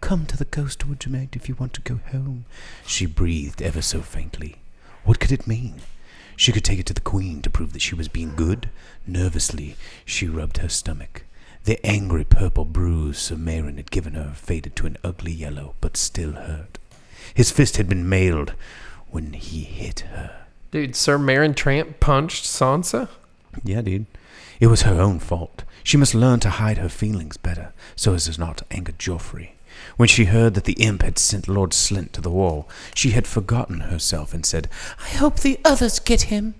come to the ghost wood tonight if you want to go home. She breathed ever so faintly. What could it mean? She could take it to the queen to prove that she was being good. Nervously, she rubbed her stomach. The angry purple bruise Sir Meryn had given her faded to an ugly yellow, but still hurt. His fist had been mailed when he hit her. Dude, Sir Meryn Tramp punched Sansa? Yeah, dude. It was her own fault. She must learn to hide her feelings better, so as not to anger Joffrey. When she heard that the imp had sent Lord Slint to the wall, she had forgotten herself and said, "I hope the others get him."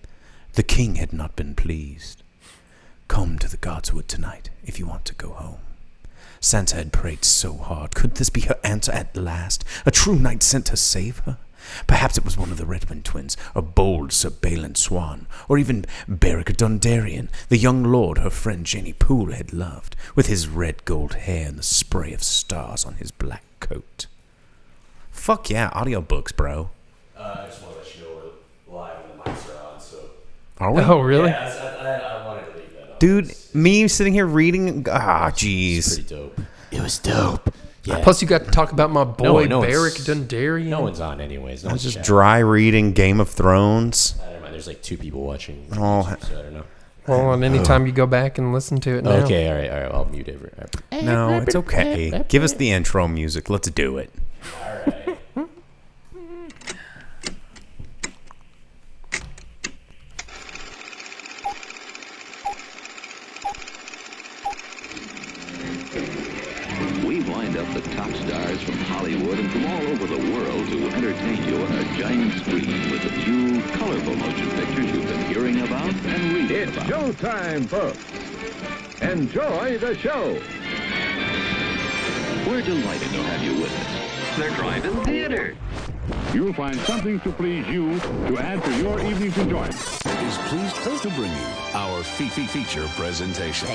The king had not been pleased. Come to the Godswood tonight if you want to go home. Sansa had prayed so hard. Could this be her answer at last? A true knight sent to save her? Perhaps it was one of the Redwyne twins, or bold Sir Balon Swan, or even Beric Dondarrion, the young lord her friend Janie Poole had loved, with his red gold hair and the spray of stars on his black coat. Fuck yeah, audiobooks, bro. I just want to let you know we're live and the mics are on, so... Are we? Oh, really? Yeah, I wanted to leave that on. Dude, me sitting here reading... jeez. It's pretty dope. It was dope. Yeah. Plus, you got to talk about my boy, no Beric Dondarrion. No one's on anyways. No I was one's just chatting. dry reading Game of Thrones. I don't mind. There's like 2 people watching. Oh. So I don't know. Well, and anytime you go back and listen to it now. Okay, all right. I'll mute every. No, it's okay. Give us the intro music. Let's do it. All right. We've lined up the top stars from Hollywood and from all over the world to entertain you on our giant screen with the few colorful motion pictures you've been hearing about and reading It's about. showtime, folks. Enjoy the show. We're delighted to have you with us. They're driving theater. You'll find something to please you to add to your evening's enjoyment. Is pleased to bring you our feature presentation.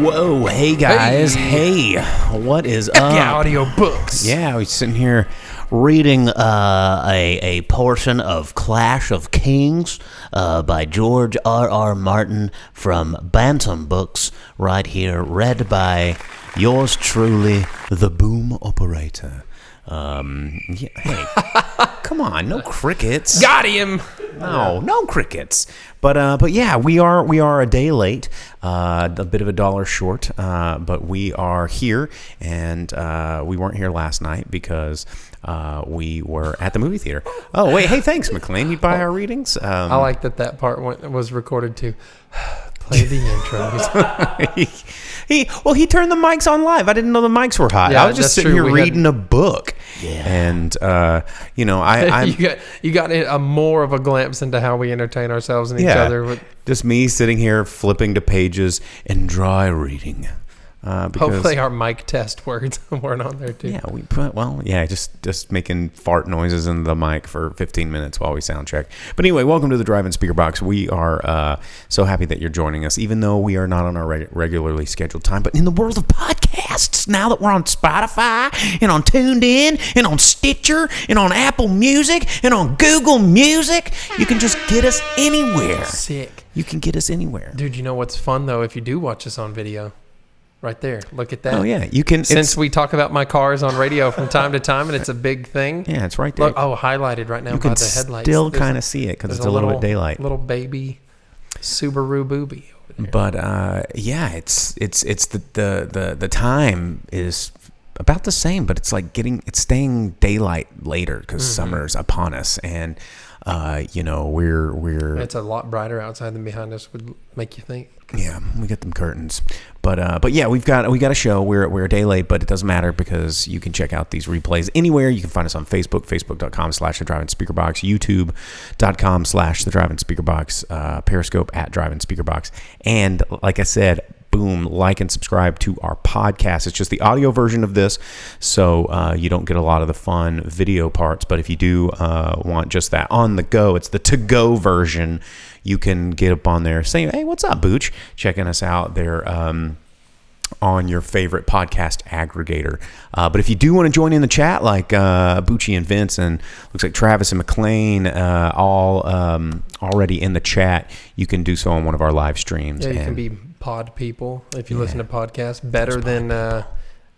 Whoa, hey guys, hey, what is up? Yeah, audiobooks. Yeah, we're sitting here reading a portion of Clash of Kings by George R.R. Martin from Bantam Books, right here, read by yours truly, the Boom Operator. Yeah, hey, come on, no crickets. Got him. No crickets. But yeah, we are a day late, a bit of a dollar short, but we are here, and we weren't here last night because we were at the movie theater. Oh wait, hey, thanks, McLean. You buy our readings. I like that part was recorded too. Play the intros. He turned the mics on live. I didn't know the mics were hot. Yeah, I was just that's sitting true. here reading a book. Yeah. And I you got a more of a glimpse into how we entertain ourselves and each other. With, just me sitting here flipping to pages and dry reading. Because, hopefully our mic test words weren't on there too. Yeah, just making fart noises in the mic for 15 minutes while we sound check. But anyway, welcome to the Drive-In Speakerbox. We are so happy that you're joining us, even though we are not on our regularly scheduled time. But in the world of podcasts, now that we're on Spotify and on Tuned In and on Stitcher and on Apple Music and on Google Music, you can just get us anywhere. Sick. You can get us anywhere. Dude, you know what's fun though if you do watch us on video? Right there. Look at that. Oh, yeah. You can. Since we talk about my cars on radio from time to time, and it's a big thing. Yeah, it's right there. Look, highlighted right now you by can the headlights. still kind of see it because it's a little bit daylight. Little baby Subaru booby over there. But yeah, it's the time is about the same, but it's like it's staying daylight later because summer's upon us, and we're it's a lot brighter outside than behind us would make you think. Yeah, we got them curtains, but yeah, we got a show. We're a day late, but it doesn't matter because you can check out these replays anywhere. You can find us on Facebook, facebook.com/The Drive-In Speakerbox, YouTube.com/The Drive-In Speakerbox, Periscope @Drive-In Speakerbox, and like I said, boom, like and subscribe to our podcast. It's just the audio version of this, so you don't get a lot of the fun video parts. But if you do want just that on the go, it's the to-go version. You can get up on there saying, hey, what's up, Booch? Checking us out there. on your favorite podcast aggregator. But if you do want to join in the chat, like Bucci and Vince, and looks like Travis and McLean, all already in the chat, you can do so on one of our live streams. Yeah, you can be pod people if you listen to podcasts. Better than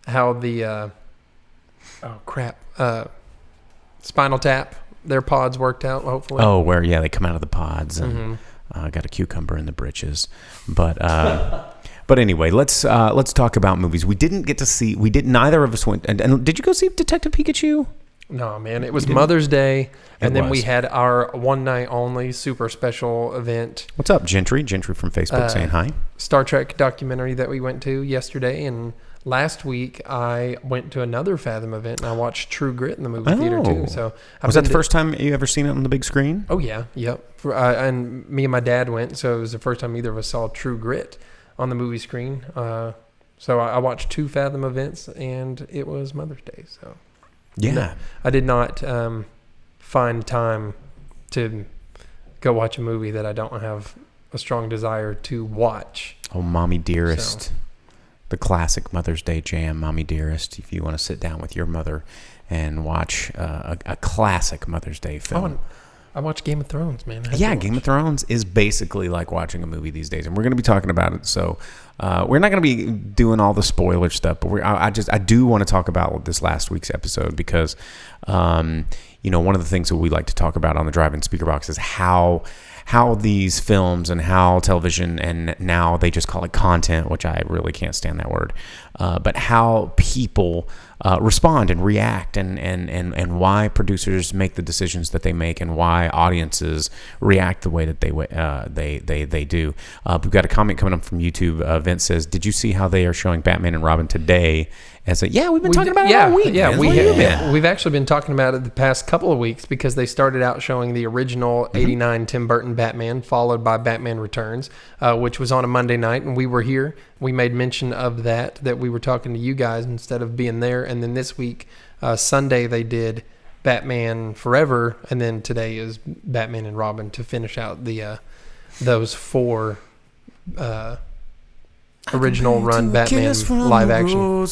how the Spinal Tap, their pods worked out, hopefully. Oh, where they come out of the pods and got a cucumber in the britches. But but anyway, let's talk about movies. Neither of us went. And did you go see Detective Pikachu? No, man, it was Mother's Day, and then we had our one night only super special event. What's up, Gentry? Gentry from Facebook saying hi. Star Trek documentary that we went to yesterday, and last week I went to another Fathom event, and I watched True Grit in the movie theater too. So was that the first time you ever seen it on the big screen? Oh yeah, yep. And me and my dad went, so it was the first time either of us saw True Grit on the movie screen. So I watched 2 Fathom events, and it was Mother's Day. So yeah, no, I did not find time to go watch a movie that I don't have a strong desire to watch. Oh, Mommy Dearest. The classic Mother's Day jam, Mommy Dearest, if you want to sit down with your mother and watch a classic Mother's Day film. I watch Game of Thrones, man. Game of Thrones is basically like watching a movie these days, and we're going to be talking about it. So we're not going to be doing all the spoiler stuff, but I do want to talk about this last week's episode because, one of the things that we like to talk about on the Drive-In Speakerbox is how these films and how television, and now they just call it content, which I really can't stand that word, but how people respond and react, and why producers make the decisions that they make, and why audiences react the way that they do. We've got a comment coming up from YouTube. Vince says, "Did you see how they are showing Batman and Robin today?" We've been talking about it all week. Yeah, we've actually been talking about it the past couple of weeks because they started out showing the original 89 Tim Burton Batman, followed by Batman Returns, which was on a Monday night, and we were here. We made mention of that we were talking to you guys instead of being there. And then this week, Sunday, they did Batman Forever, and then today is Batman and Robin to finish out the those 4 original run Batman live action.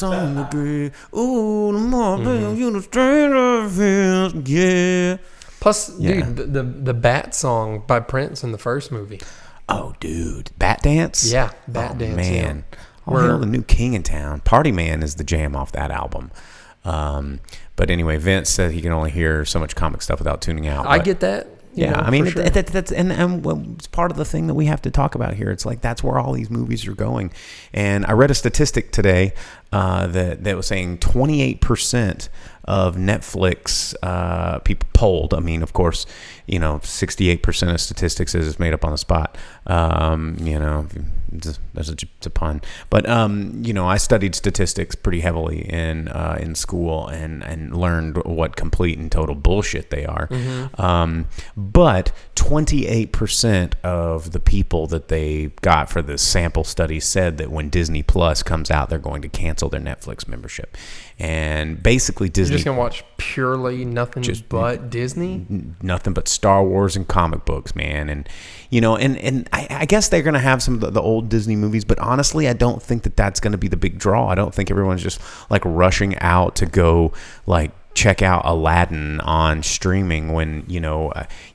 Plus, dude, the Bat song by Prince in the first movie. Oh, dude, Bat Dance? Yeah, Bat Dance. Man. Yeah. The new King in Town. Party Man is the jam off that album. But anyway, Vince said he can only hear so much comic stuff without tuning out. I get that. I mean, that's it's part of the thing that we have to talk about here. It's like that's where all these movies are going. And I read a statistic today that was saying 28% of Netflix people polled. I mean, of course, 68% of statistics is made up on the spot. That's a pun. But I studied statistics pretty heavily in school and learned what complete and total bullshit they are. But 28% of the people that they got for this sample study said that when Disney Plus comes out, they're going to cancel their Netflix membership. And basically Disney... You're just going to watch purely nothing but Disney? Nothing but Star Wars and comic books, man. And, and I guess they're going to have some of the old Disney movies, but honestly, I don't think that that's going to be the big draw. I don't think everyone's just like rushing out to go like check out Aladdin on streaming when,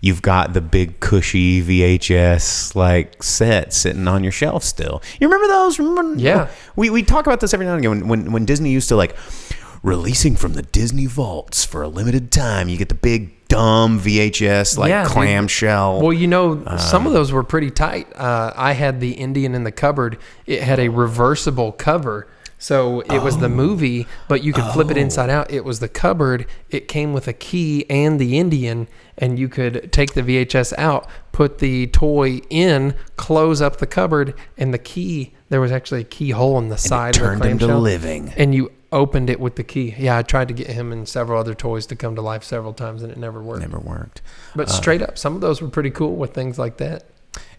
you've got the big cushy VHS like set sitting on your shelf still. You remember those? Yeah. We talk about this every now and again when Disney used to like releasing from the Disney vaults for a limited time. You get the big dumb VHS clamshell. Well, some of those were pretty tight. I had the Indian in the Cupboard. It had a reversible cover. So it was the movie, but you could flip it inside out. It was the cupboard. It came with a key and the Indian, and you could take the VHS out, put the toy in, close up the cupboard, and the key, there was actually a keyhole in the side of the clamshell. Turned into living. And you opened it with the key. Yeah, I tried to get him and several other toys to come to life several times, and it never worked. But straight up, some of those were pretty cool with things like that.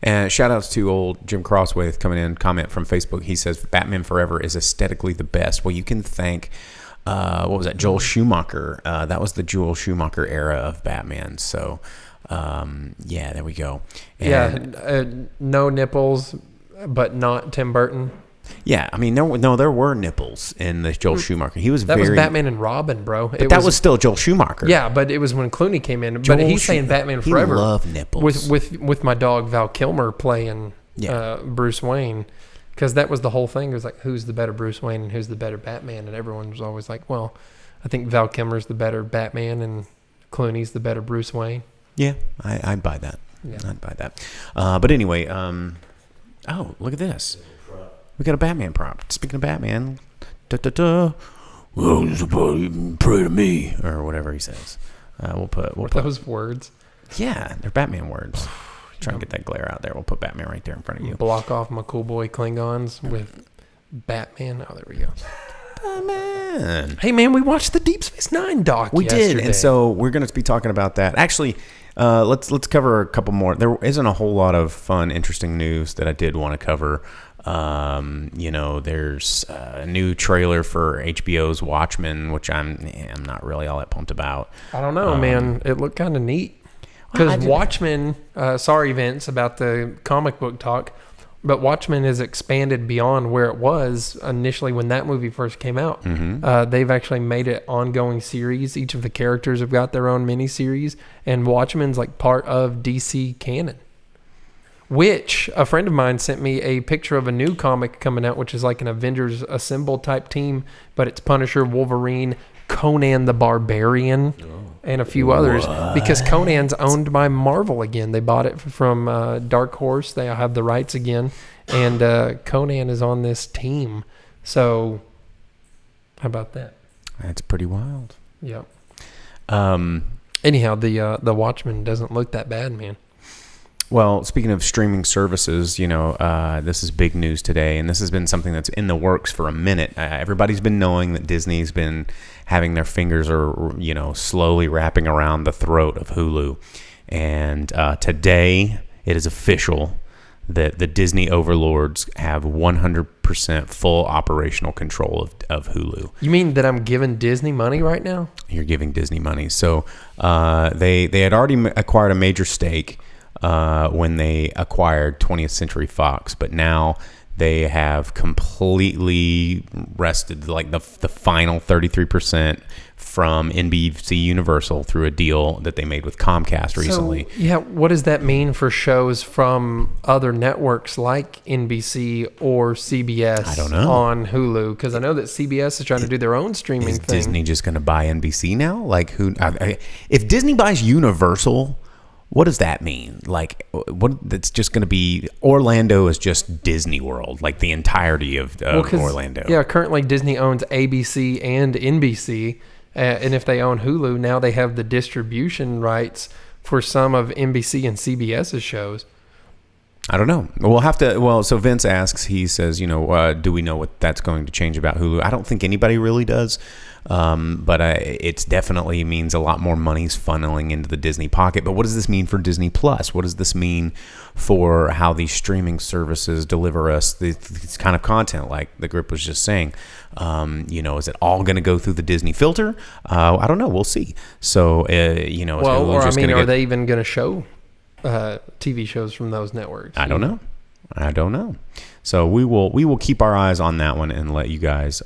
And shout outs to old Jim Crossway coming in, comment from Facebook. He says Batman Forever is aesthetically the best. Well, you can thank, what was that, Joel Schumacher. That was the Joel Schumacher era of Batman. So, yeah, there we go. And no nipples, but not Tim Burton. Yeah, I mean, there were nipples in the Joel Schumacher. He was That was Batman and Robin, bro. That was still Joel Schumacher. Yeah, but it was when Clooney came in. But he's saying Batman Forever. He loved nipples. With my dog Val Kilmer playing Bruce Wayne. Because that was the whole thing. It was like, who's the better Bruce Wayne and who's the better Batman? And everyone was always like, well, I think Val Kilmer's the better Batman and Clooney's the better Bruce Wayne. Yeah, I'd buy that. Yeah. I'd buy that. But anyway, oh, look at this. We got a Batman prop. Speaking of Batman, well, somebody pray to me, or whatever he says. We'll put those words. Yeah, they're Batman words. Try and get that glare out there. We'll put Batman right there in front of you. Block off my cool boy Klingons with Batman. Oh, there we go. Batman. Hey, man, we watched the Deep Space Nine doc yesterday. Did, and so we're going to be talking about that. Actually, let's cover a couple more. There isn't a whole lot of fun, interesting news that I did want to cover. There's a new trailer for HBO's Watchmen, which I'm not really all that pumped about. I don't know, man. It looked kind of neat. Because Watchmen, sorry, Vince, about the comic book talk, but Watchmen has expanded beyond where it was initially when that movie first came out. Mm-hmm. They've actually made it ongoing series. Each of the characters have got their own miniseries, and Watchmen's like part of DC canon. Which a friend of mine sent me a picture of a new comic coming out, which is like an Avengers Assemble type team, but it's Punisher, Wolverine, Conan the Barbarian, and a few others. Because Conan's owned by Marvel again. They bought it from Dark Horse. They have the rights again, and Conan is on this team. So, how about that? That's pretty wild. Yep. Anyhow, the Watchmen doesn't look that bad, man. Well, speaking of streaming services, this is big news today, and this has been something that's in the works for a minute. Everybody's been knowing that Disney's been having their fingers slowly wrapping around the throat of Hulu. And today, it is official that the Disney overlords have 100% full operational control of Hulu. You mean that I'm giving Disney money right now? You're giving Disney money. So they had already acquired a major stake when they acquired 20th Century Fox, but now they have completely wrested like the final 33% from NBC Universal through a deal that they made with Comcast recently. So, what does that mean for shows from other networks like NBC or CBS I don't know. On Hulu? Because I know that CBS is trying to do their own streaming Is thing. Disney just going to buy NBC now? Like if Disney buys Universal, what does that mean? Like, what? That's just going to be Orlando is just Disney World, like the entirety of Orlando. Yeah, currently Disney owns ABC and NBC, and if they own Hulu, now they have the distribution rights for some of NBC and CBS's shows. I don't know. We'll have to. Well, so Vince asks. He says, do we know what that's going to change about Hulu? I don't think anybody really does. But it definitely means a lot more money's funneling into the Disney pocket. But what does this mean for Disney Plus? What does this mean for how these streaming services deliver us this kind of content? Like the group was just saying, is it all going to go through the Disney filter? I don't know. We'll see. So, are they even going to show TV shows from those networks? I don't know. So we will keep our eyes on that one and let you guys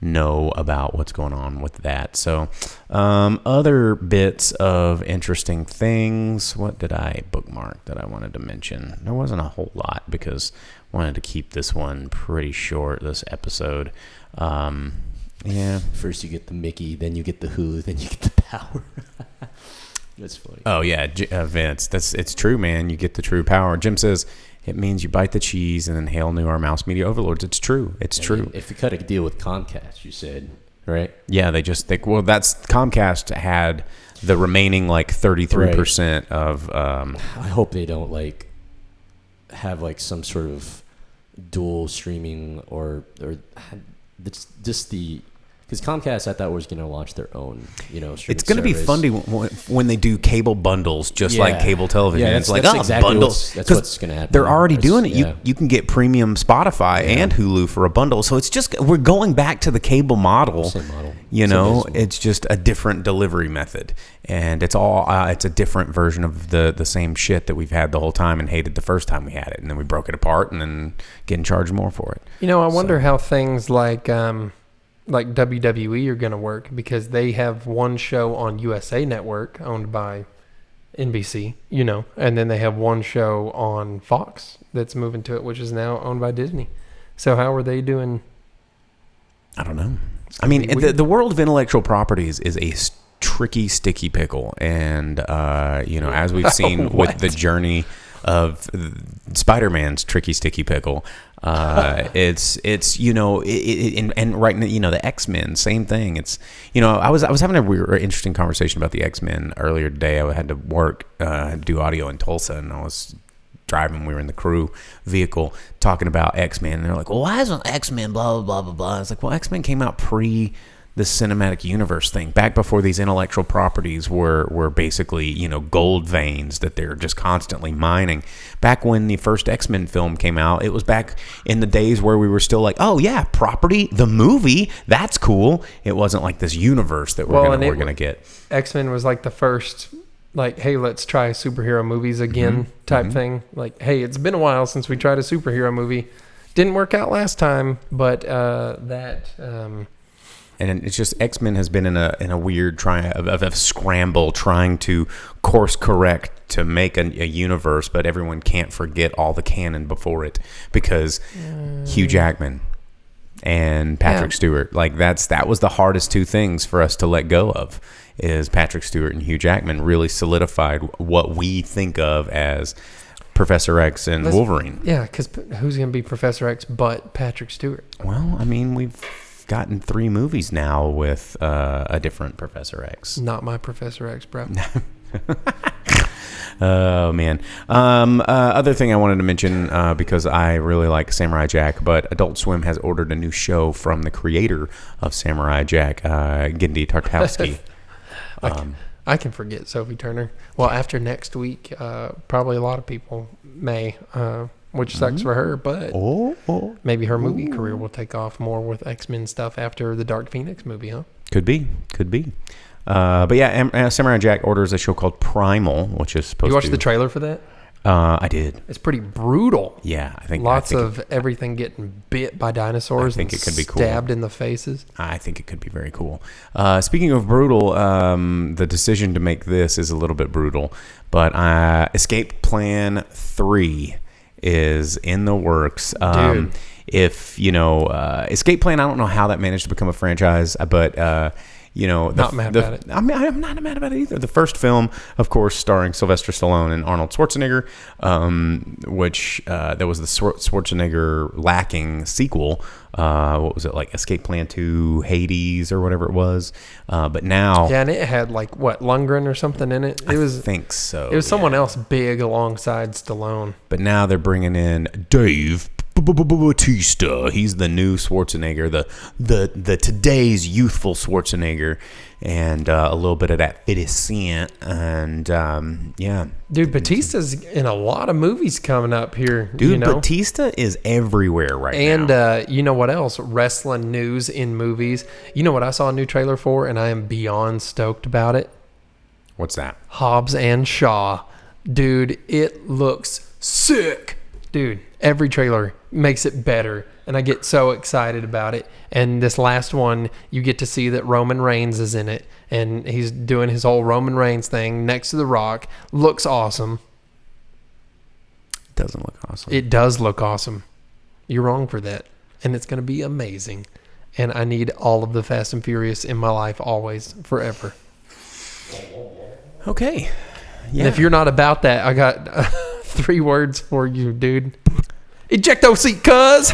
know about what's going on with that. So other bits of interesting things. What did I bookmark that I wanted to mention? There wasn't a whole lot because I wanted to keep this one pretty short, this episode. First you get the Mickey, then you get the Hulu, then you get the power. That's funny. Oh yeah, Vince, it's true, man. You get the true power. Jim says it means you bite the cheese and then hail new our mouse media overlords. It's true. It's true. If you cut a deal with Comcast, you said, right? Yeah, that's Comcast had the remaining like 33% of. I hope they don't have some sort of dual streaming or it's just because Comcast, I thought, was going to launch their own, streaming It's going to be fun when they do cable bundles, just like cable television. Yeah, it's that's exactly bundles. That's what's going to happen. They're already doing it. You can get premium Spotify and Hulu for a bundle. So it's just we're going back to the cable model. Same model. You know, abysmal. it's just a different delivery method, and it's all it's a different version of the same shit that we've had the whole time and hated the first time we had it, and then we broke it apart and then getting charged more for it. You know, I wonder how things like WWE are going to work, because they have one show on USA Network owned by NBC, you know, and then they have one show on Fox that's moving to it, which is now owned by Disney. So how are they doing? I don't know. I mean, the world of intellectual properties is a tricky, sticky pickle. And, you know, as we've seen with the journey of Spider-Man's tricky, sticky pickle, it's you know, and right now, you know, the X-Men, same thing. It's, you know, I was having a weird, interesting conversation about the X-Men earlier today. I had to work, do audio in Tulsa, and I was driving. We were in the crew vehicle talking about X-Men, and they're like, well, why isn't X-Men blah blah blah blah blah? I was like, well, X-Men came out pre the cinematic universe thing, back before these intellectual properties were basically, you know, gold veins that they're just constantly mining. Back when the first X-Men film came out, it was back in the days where we were still like, oh yeah, property, the movie, that's cool. It wasn't like this universe that we're gonna get. X-Men was like the first, like, hey, let's try superhero movies again type thing. Like, hey, it's been a while since we tried a superhero movie. Didn't work out last time, but and it's just X-Men has been in a weird scramble trying to course correct to make a universe, but everyone can't forget all the canon before it, because Hugh Jackman and Patrick Stewart, like that was the hardest two things for us to let go of, is Patrick Stewart and Hugh Jackman really solidified what we think of as Professor X and Wolverine. Yeah, because who's going to be Professor X but Patrick Stewart? Well, I mean, we've gotten 3 movies now with a different Professor X. Not my Professor X, bro. Oh, man. Other thing I wanted to mention, because I really like Samurai Jack, but Adult Swim has ordered a new show from the creator of Samurai Jack, Genndy Tartakovsky. I can forget Sophie Turner. Well, after next week, probably a lot of people may, which sucks for her, but maybe her movie career will take off more with X-Men stuff after the Dark Phoenix movie, huh? Could be. But yeah, Samurai Jack orders a show called Primal, which is supposed to... You watched the trailer for that? I did. It's pretty brutal. Yeah, I think everything getting bit by dinosaurs. I think it could be cool. Stabbed in the faces. I think it could be very cool. Speaking of brutal, the decision to make this is a little bit brutal, but Escape Plan 3 is in the works. Dude. If, you know, Escape Plan, I don't know how that managed to become a franchise, but... you know, not mad about it. I mean, I'm not mad about it either. The first film, of course, starring Sylvester Stallone and Arnold Schwarzenegger, which there was the Schwarzenegger lacking sequel. What was it, like Escape Plan 2, Hades, or whatever it was? But now, yeah, and it had like what, Lundgren or something in it. I think so. It was someone else big alongside Stallone. But now they're bringing in Dave Bautista. He's the new Schwarzenegger, the today's youthful Schwarzenegger, and a little bit of that 50 Cent, and yeah. Dude, Bautista's in a lot of movies coming up here. Dude, you know? Batista is everywhere now. And you know what else? Wrestling news in movies. You know what I saw a new trailer for, and I am beyond stoked about it? What's that? Hobbs and Shaw. Dude, it looks sick. Dude, every trailer makes it better, and I get so excited about it. And this last one, you get to see that Roman Reigns is in it, and he's doing his whole Roman Reigns thing next to The Rock. Looks awesome. It doesn't look awesome. It does look awesome. You're wrong for that, and it's going to be amazing. And I need all of the Fast and Furious in my life, always, forever. Okay. Yeah. And if you're not about that, I got 3 words for you, dude. Ejecto seat, cuz.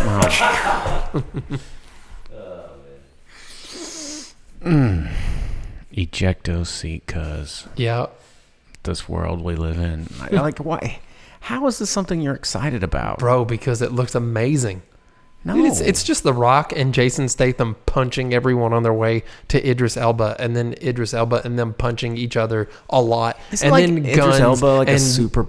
Ejecto seat, cuz. Yeah. This world we live in. Like, why? How is this something you're excited about? Bro, because it looks amazing. No. Dude, it's just The Rock and Jason Statham punching everyone on their way to Idris Elba, and then Idris Elba and them punching each other a lot. Isn't and like then Idris guns Elba like and a super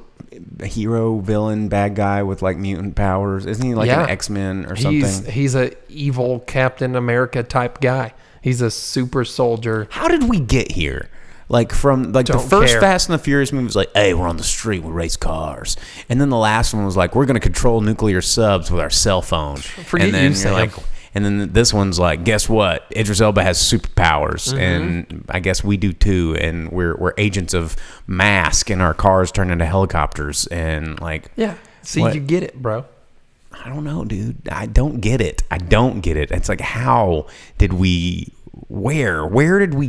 hero villain bad guy with like mutant powers? Isn't he like an X-Men or something? He's a evil Captain America type guy. He's a super soldier. How did we get here? Like from like the Don't first care. Fast and the Furious movie was like, hey, we're on the street, we race cars, and then the last one was like, we're gonna control nuclear subs with our cell phone. Forget and then you, you're Sam. like, and then this one's like, guess what? Idris Elba has superpowers, and I guess we do too. And we're agents of mask, and our cars turn into helicopters, and like, Yeah. See, what? you get it, bro. I don't know, dude. I don't get it. It's like, how did we? Where did we?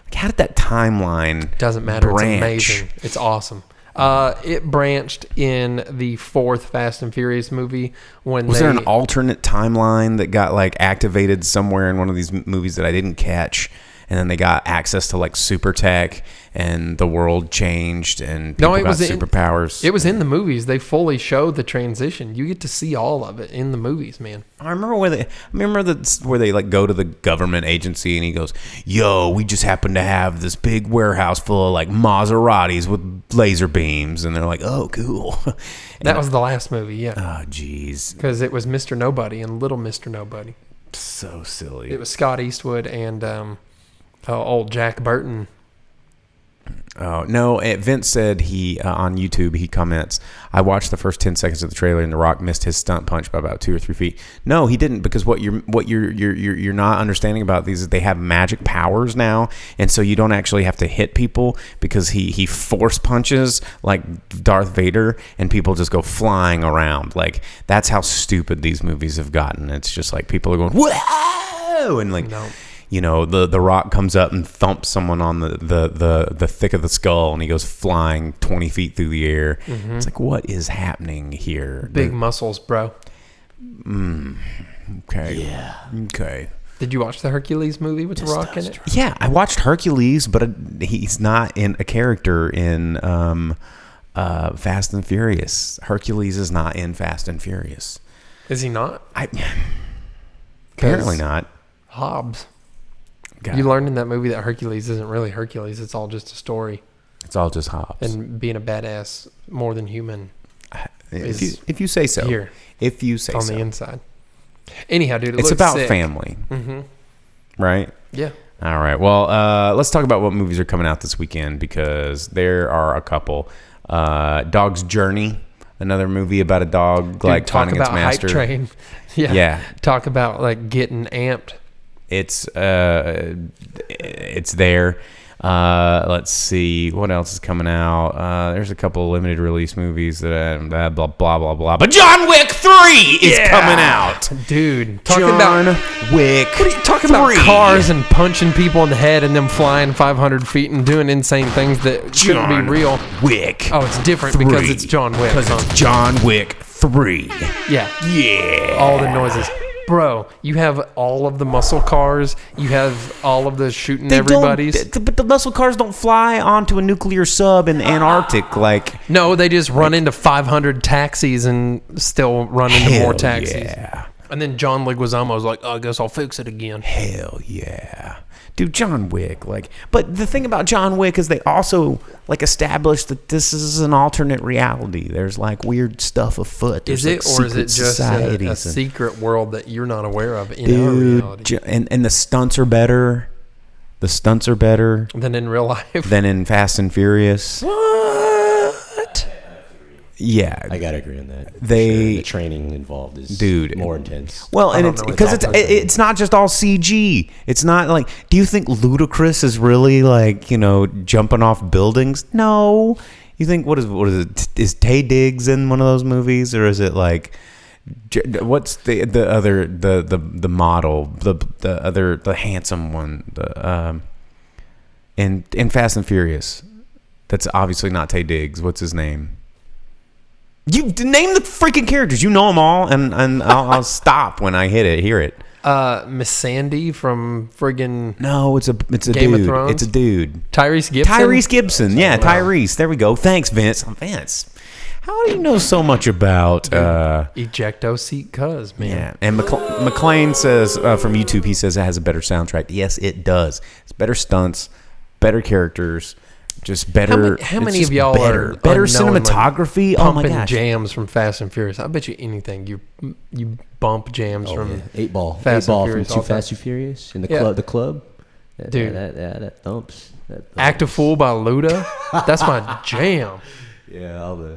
Like, how did that timeline? Doesn't matter. branch? It's amazing. It's awesome. It branched in the 4th Fast and Furious movie when Was there an alternate timeline that got like activated somewhere in one of these movies that I didn't catch? And then they got access to like super tech, and the world changed, and people got superpowers. It was in the movies. They fully showed the transition. You get to see all of it in the movies, man. I remember where they like go to the government agency, and he goes, "Yo, we just happen to have this big warehouse full of like Maseratis with laser beams," and they're like, "Oh, cool." That was the last movie, yeah. Oh, jeez, Because it was Mr. Nobody and Little Mr. Nobody. so silly. It was Scott Eastwood and old Jack Burton. Oh, no. Vince said he on YouTube, he comments, I watched the first 10 seconds of the trailer and The Rock missed his stunt punch by about 2 or 3 feet. No, he didn't, because what you're not understanding about these is they have magic powers now, and so you don't actually have to hit people, because he force punches like Darth Vader, and people just go flying around. Like, that's how stupid these movies have gotten. It's just like people are going, whoa, and like, No. you know, the Rock comes up and thumps someone on the thick of the skull, and he goes flying 20 feet through the air. It's like, what is happening here? Big muscles, bro. Okay. Yeah. Okay. Did you watch the Hercules movie with The Rock in it? Yeah, I watched Hercules, but he's not in a character in Fast and Furious. Hercules is not in Fast and Furious. Is he not? Apparently not. Hobbs. God. You learned in that movie that Hercules isn't really Hercules. It's all just a story. It's all just Hobbs. And being a badass, more than human, if you say so. here. If you say on so. the inside. Anyhow, dude, it It's looks about sick. family. Right? Yeah. All right. Well, let's talk about what movies are coming out this weekend, because there are a couple. Dog's Journey, another movie about a dog like talk finding about its master. Hype Train. Yeah. Yeah. Talk about like getting amped. It's there. Let's see what else is coming out. There's a couple limited release movies that blah blah blah blah. But John Wick 3 is coming out. Dude, talking John about Wick. what are you talking 3. about cars and punching people in the head and them flying 500 feet and doing insane things that shouldn't John be real. Wick. Oh, it's different because it's John Wick. Because it's John Wick 3. Yeah. Yeah. All the noises. Bro, you have all of the muscle cars. You have all of the shooting everybody's. But the muscle cars don't fly onto a nuclear sub in the Antarctic. Like, No, they just run into 500 taxis and still run into more hell taxis. yeah. And then John Leguizamo's like, oh, I guess I'll fix it again. Hell yeah. Dude, John Wick, like, but the thing about John Wick is they also like established that this is an alternate reality. There's like weird stuff afoot. Is There's, it, like, or is it secret just a societies and- secret world that you're not aware of in our reality? Dude, and the stunts are better. The stunts are better Than in real life? than in Fast and Furious. What? Yeah, I gotta agree on that. For They- sure. The training involved is Dude. more intense. well, I and don't it's know what because that it's not just all CG. It's not like, do you think Ludacris is really like, you know, jumping off buildings? No. You think what is it? Is Tay Diggs in one of those movies, or is it like what's the other the model the handsome one in Fast and Furious? That's obviously not Tay Diggs. What's his name? You name the freaking characters. You know them all, and I'll stop when I hear it. Miss Sandy from friggin' No, it's a Game of dude. Thrones? It's a dude. Tyrese Gibson. Tyrese Gibson. Yeah, Wow. Tyrese. There we go. Thanks, Vince. Vince, how do you know so much about? Ejecto seat cuz, man. Yeah, and McLean says from YouTube, he says it has a better soundtrack. Yes, it does. It's better stunts, better characters. just better. How many it's of just y'all better, are better unknowingly cinematography? Oh my pumping gosh! jams from Fast and Furious? I bet you anything you bump jams from Yeah. 8 Ball. Fast 8 Ball and from Furious Too all the time. Fast, Too Furious in the Yeah. club. The club. Dude. That thumps. That thumps. Act a Fool by Luda. That's my jam. Yeah, all the.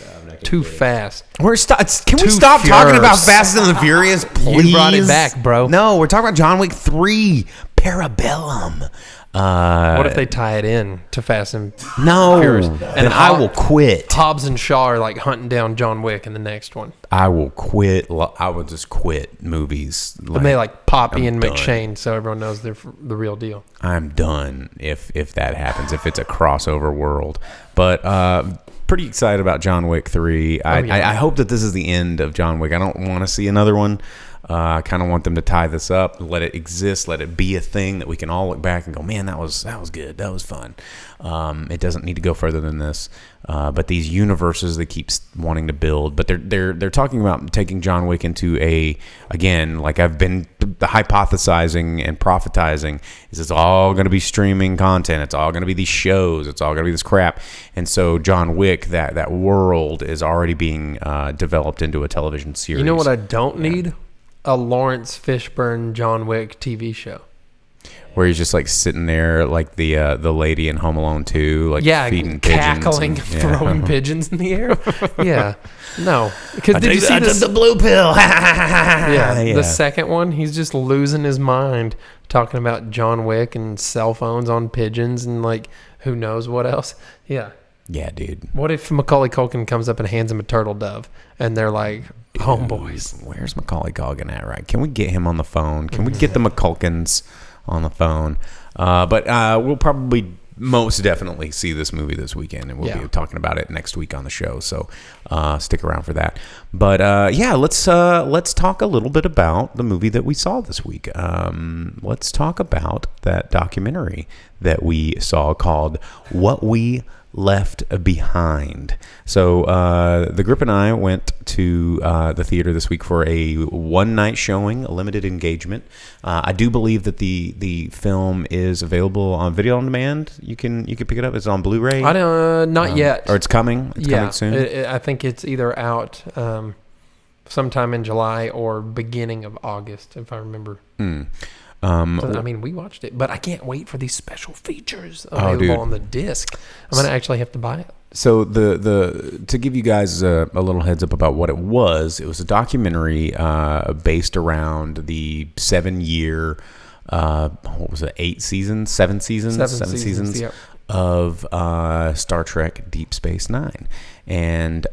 Yeah, I'm not gonna Too get it. fast. Can we Too stop talking about furious. Fast and the Furious, please? You brought it back, bro. No, we're talking about John Wick 3, Parabellum. What if they tie it in to Fast and No, Furious? and I will quit. Hobbs and Shaw are like hunting down John Wick in the next one. I will quit. I will just quit movies. And they like pop I'm Ian done. McShane so everyone knows they're the real deal. I'm done if that happens, if it's a crossover world. But pretty excited about John Wick 3. I hope that this is the end of John Wick. I don't want to see another one. I kind of want them to tie this up, let it exist, let it be a thing that we can all look back and go, man, that was good, that was fun. It doesn't need to go further than this. But these universes they keep wanting to build, but they're talking about taking John Wick into again, like I've been hypothesizing and prophetizing, is it's all going to be streaming content. It's all going to be these shows. It's all going to be this crap. And so John Wick, that world is already being developed into a television series. You know what I don't need? A Lawrence Fishburne John Wick TV show. Where he's just like sitting there, like the lady in Home Alone 2, like feeding cackling, pigeons, throwing pigeons in the air. Yeah, no. Because did you see I took this? the blue pill? Yeah, the second one, he's just losing his mind talking about John Wick and cell phones on pigeons and like who knows what else. Yeah. Yeah, dude. What if Macaulay Culkin comes up and hands him a turtle dove and they're like homeboys? Where's Macaulay Culkin at, right? Can we get him on the phone? Can we get the McCulkins on the phone? But we'll probably most definitely see this movie this weekend, and we'll be talking about it next week on the show. So stick around for that. But let's talk a little bit about the movie that we saw this week. Let's talk about that documentary that we saw called What We Left Behind. So the group and I went to the theater this week for a one-night showing, a limited engagement. I do believe that the film is available on video on demand. You can pick it up. It's on Blu-ray. Not yet. Or it's coming. It's coming soon. I think it's either out sometime in July or beginning of August, if I remember. I mean, we watched it, but I can't wait for these special features available on the disc. I'm gonna actually have to buy it. So to give you guys a little heads up about what it was a documentary based around the 7-year, what was it, 7 seasons yep. of Star Trek Deep Space Nine. And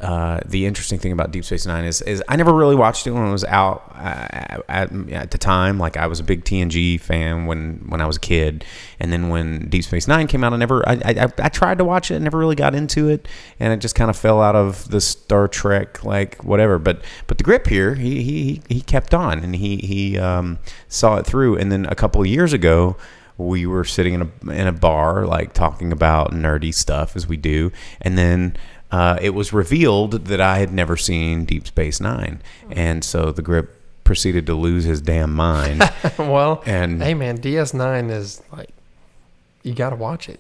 the interesting thing about Deep Space Nine is I never really watched it when it was out at the time. Like I was a big TNG fan when I was a kid, and then when Deep Space Nine came out, I tried to watch it, never really got into it, and it just kind of fell out of the Star Trek like whatever. But the grip here, he kept on, and he saw it through. And then a couple of years ago, we were sitting in a bar, like talking about nerdy stuff as we do, and then it was revealed that I had never seen Deep Space Nine, and so the grip proceeded to lose his damn mind. Well, and hey man, DS9 is like, you got to watch it.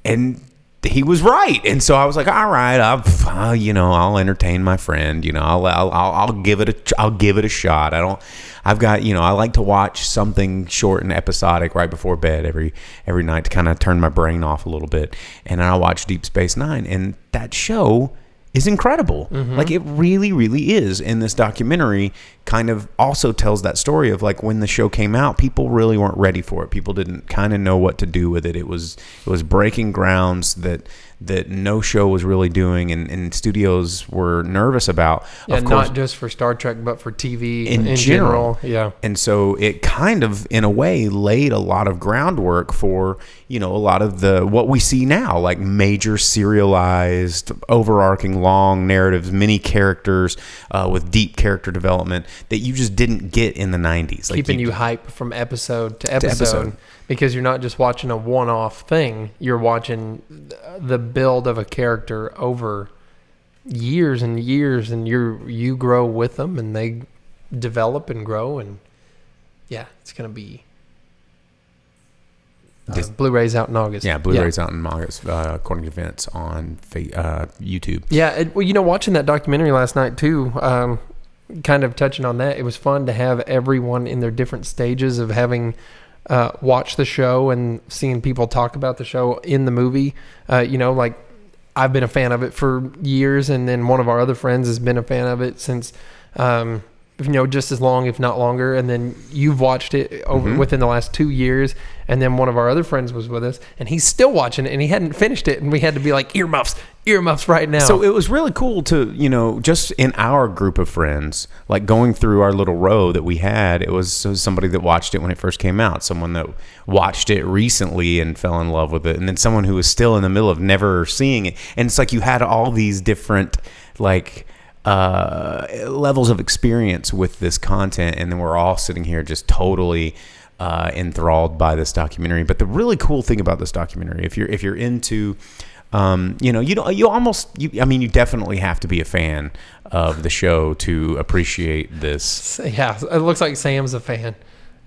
And he was right, and so I was like, all right, I'll entertain my friend. I'll give it a shot. I like to watch something short and episodic right before bed every night to kind of turn my brain off a little bit. And I watched Deep Space Nine, and that show is incredible. Mm-hmm. Like it really, really is. And this documentary kind of also tells that story of like when the show came out, people really weren't ready for it. People didn't kind of know what to do with it. It was breaking grounds that no show was really doing, and studios were nervous about. Yeah, of course, not just for Star Trek, but for TV in general. Yeah. And so it kind of, in a way, laid a lot of groundwork for, a lot of what we see now, like major serialized, overarching, long narratives, many characters with deep character development that you just didn't get in the 90s. Like Keeping you hype from episode to episode. Because you're not just watching a one-off thing. You're watching the build of a character over years and years, and you grow with them, and they develop and grow, and yeah, it's gonna be Blu-ray's out in August. Yeah, Blu-ray's out in August, according to Vince on YouTube. Yeah, well, watching that documentary last night too, kind of touching on that, it was fun to have everyone in their different stages of having watched the show and seeing people talk about the show in the movie. Like I've been a fan of it for years, and then one of our other friends has been a fan of it since, just as long, if not longer. And then you've watched it over within the last 2 years. And then one of our other friends was with us, and he's still watching it, and he hadn't finished it. And we had to be like, earmuffs right now. So it was really cool to, just in our group of friends, like going through our little row that we had, it was somebody that watched it when it first came out, someone that watched it recently and fell in love with it, and then someone who was still in the middle of never seeing it. And it's like you had all these different, like, levels of experience with this content, and then we're all sitting here just totally enthralled by this documentary. But the really cool thing about this documentary, if you're into, you definitely have to be a fan of the show to appreciate this. Yeah, it looks like Sam's a fan.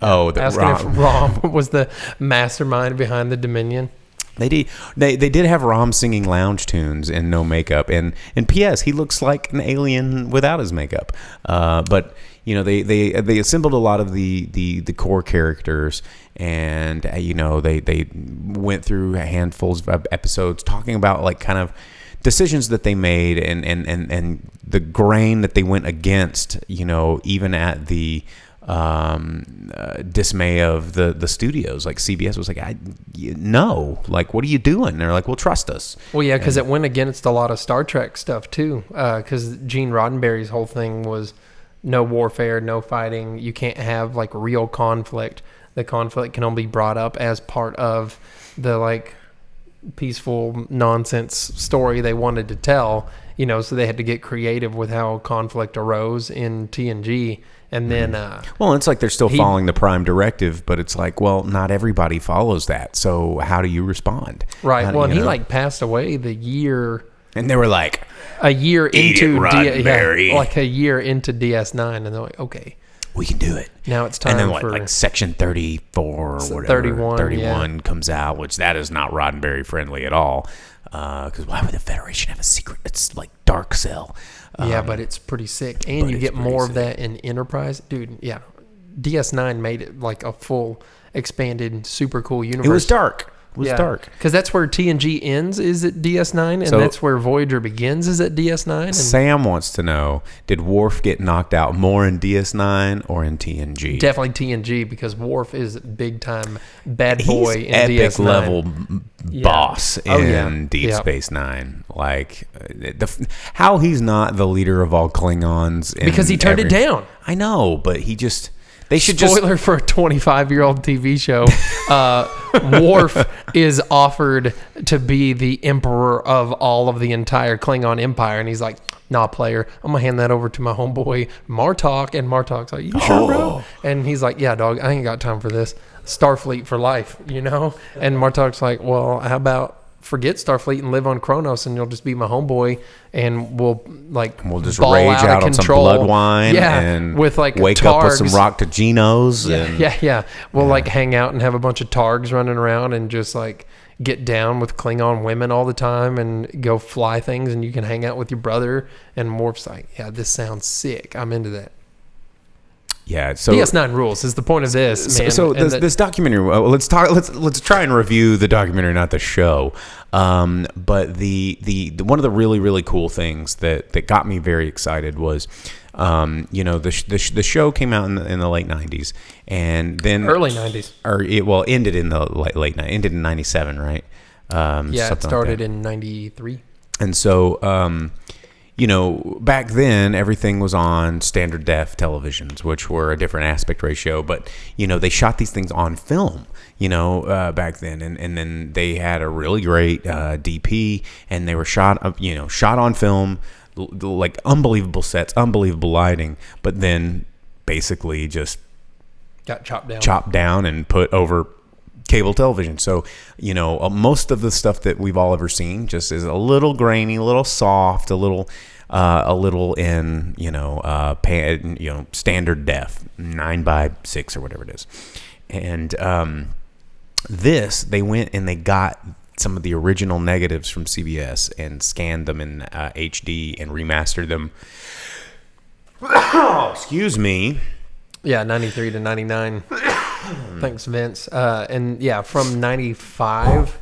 Oh, asking if Rom was the mastermind behind the Dominion. They did have Rom singing lounge tunes and no makeup, and P.S. he looks like an alien without his makeup. But they assembled a lot of the core characters, and they went through handfuls of episodes talking about like kind of decisions that they made and the grain that they went against. Even at the dismay of the studios, like CBS was like, no, like, what are you doing? And they're like, well, trust us. Well, yeah, because it went against a lot of Star Trek stuff too, because Gene Roddenberry's whole thing was no warfare, no fighting. You can't have like real conflict. The conflict can only be brought up as part of the like peaceful nonsense story they wanted to tell, so they had to get creative with how conflict arose in TNG. And then, well, it's like they're still following the Prime Directive, but it's like, well, not everybody follows that. So how do you respond? Right. Well, and he like passed away the year, and they were like, a year into Roddenberry. like a year into DS9, and they're like, okay, we can do it. Now it's time. And then for like Section 34 or whatever, 31 comes out, which that is not Roddenberry friendly at all. Because why would the Federation have a secret? It's like Dark Cell. Yeah, but it's pretty sick, and you get more of that in Enterprise, dude. Yeah, DS9 made it like a full, expanded, super cool universe. It was dark. It was dark because that's where TNG ends is at DS9, and that's where Voyager begins is at DS9. And Sam wants to know: did Worf get knocked out more in DS9 or in TNG? Definitely TNG, because Worf is big time bad boy He's in epic DS9. Level boss in Deep Space Nine. Like how he's not the leader of all Klingons because he turned it down. I know, but he just. They should Spoiler for a 25-year-old TV show. Worf is offered to be the emperor of all of the entire Klingon Empire, and he's like, nah, player, I'm going to hand that over to my homeboy Martok. And Martok's like, you sure, bro? And he's like, yeah, dog, I ain't got time for this. Starfleet for life, And Martok's like, well, how about forget Starfleet and live on Kronos, and you'll just be my homeboy, and we'll just rage out on some blood wine, and with like wake targs. up with some Roctogenos. We'll like hang out and have a bunch of targs running around and just like get down with Klingon women all the time and go fly things, and you can hang out with your brother. And Worf's like, yeah, this sounds sick. I'm into that. Yeah, so DS9 rules is the point of this, man. So this documentary. Let's try and review the documentary, not the show. But the one of the really really cool things that got me very excited was, the show came out in the late 90s, and then early 90s, or it ended in the late ended in 97, right? It started in 93, and so. Back then everything was on standard def televisions, which were a different aspect ratio, but they shot these things on film, back then, and then they had a really great DP, and they were shot on film, like unbelievable sets, unbelievable lighting, but then basically just got chopped down and put over cable television. So, most of the stuff that we've all ever seen just is a little grainy, a little soft, a little in, standard def, 9:6 or whatever it is. And, they went and they got some of the original negatives from CBS and scanned them in HD and remastered them. Excuse me. Yeah, 93 to 99. Thanks, Vince. And yeah, from 95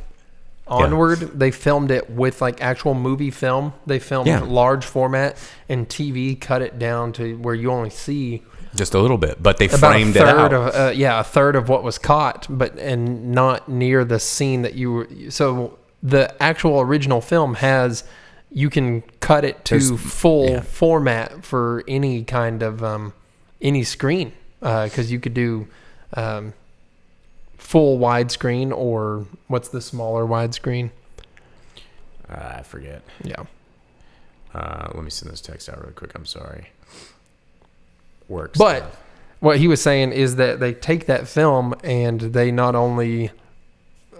onward, they filmed it with like actual movie film. They filmed large format, and TV cut it down to where you only see just a little bit, but they about framed a third it out. a third of what was caught, and not near the scene that you were. So the actual original film you can cut it to full format for any kind of any screen, because you could do full widescreen, or what's the smaller widescreen? I forget. Yeah. Let me send this text out really quick. I'm sorry. Works. But what he was saying is that they take that film and they not only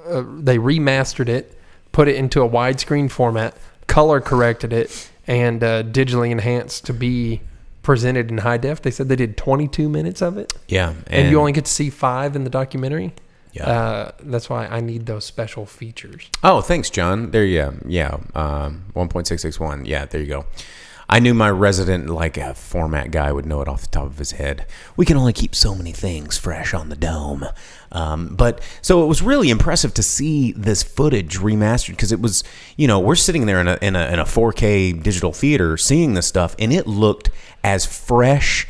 they remastered it, put it into a widescreen format, color corrected it, and digitally enhanced to be presented in high def. They said they did 22 minutes of it. Yeah. And you only get to see 5 in the documentary. Yeah. That's why I need those special features. Oh, thanks, John. There you go. Yeah. 1.661. Yeah, there you go. I knew my resident format guy would know it off the top of his head. We can only keep so many things fresh on the dome. But so it was really impressive to see this footage remastered, because it was, we're sitting there in a 4K digital theater seeing this stuff, and it looked as fresh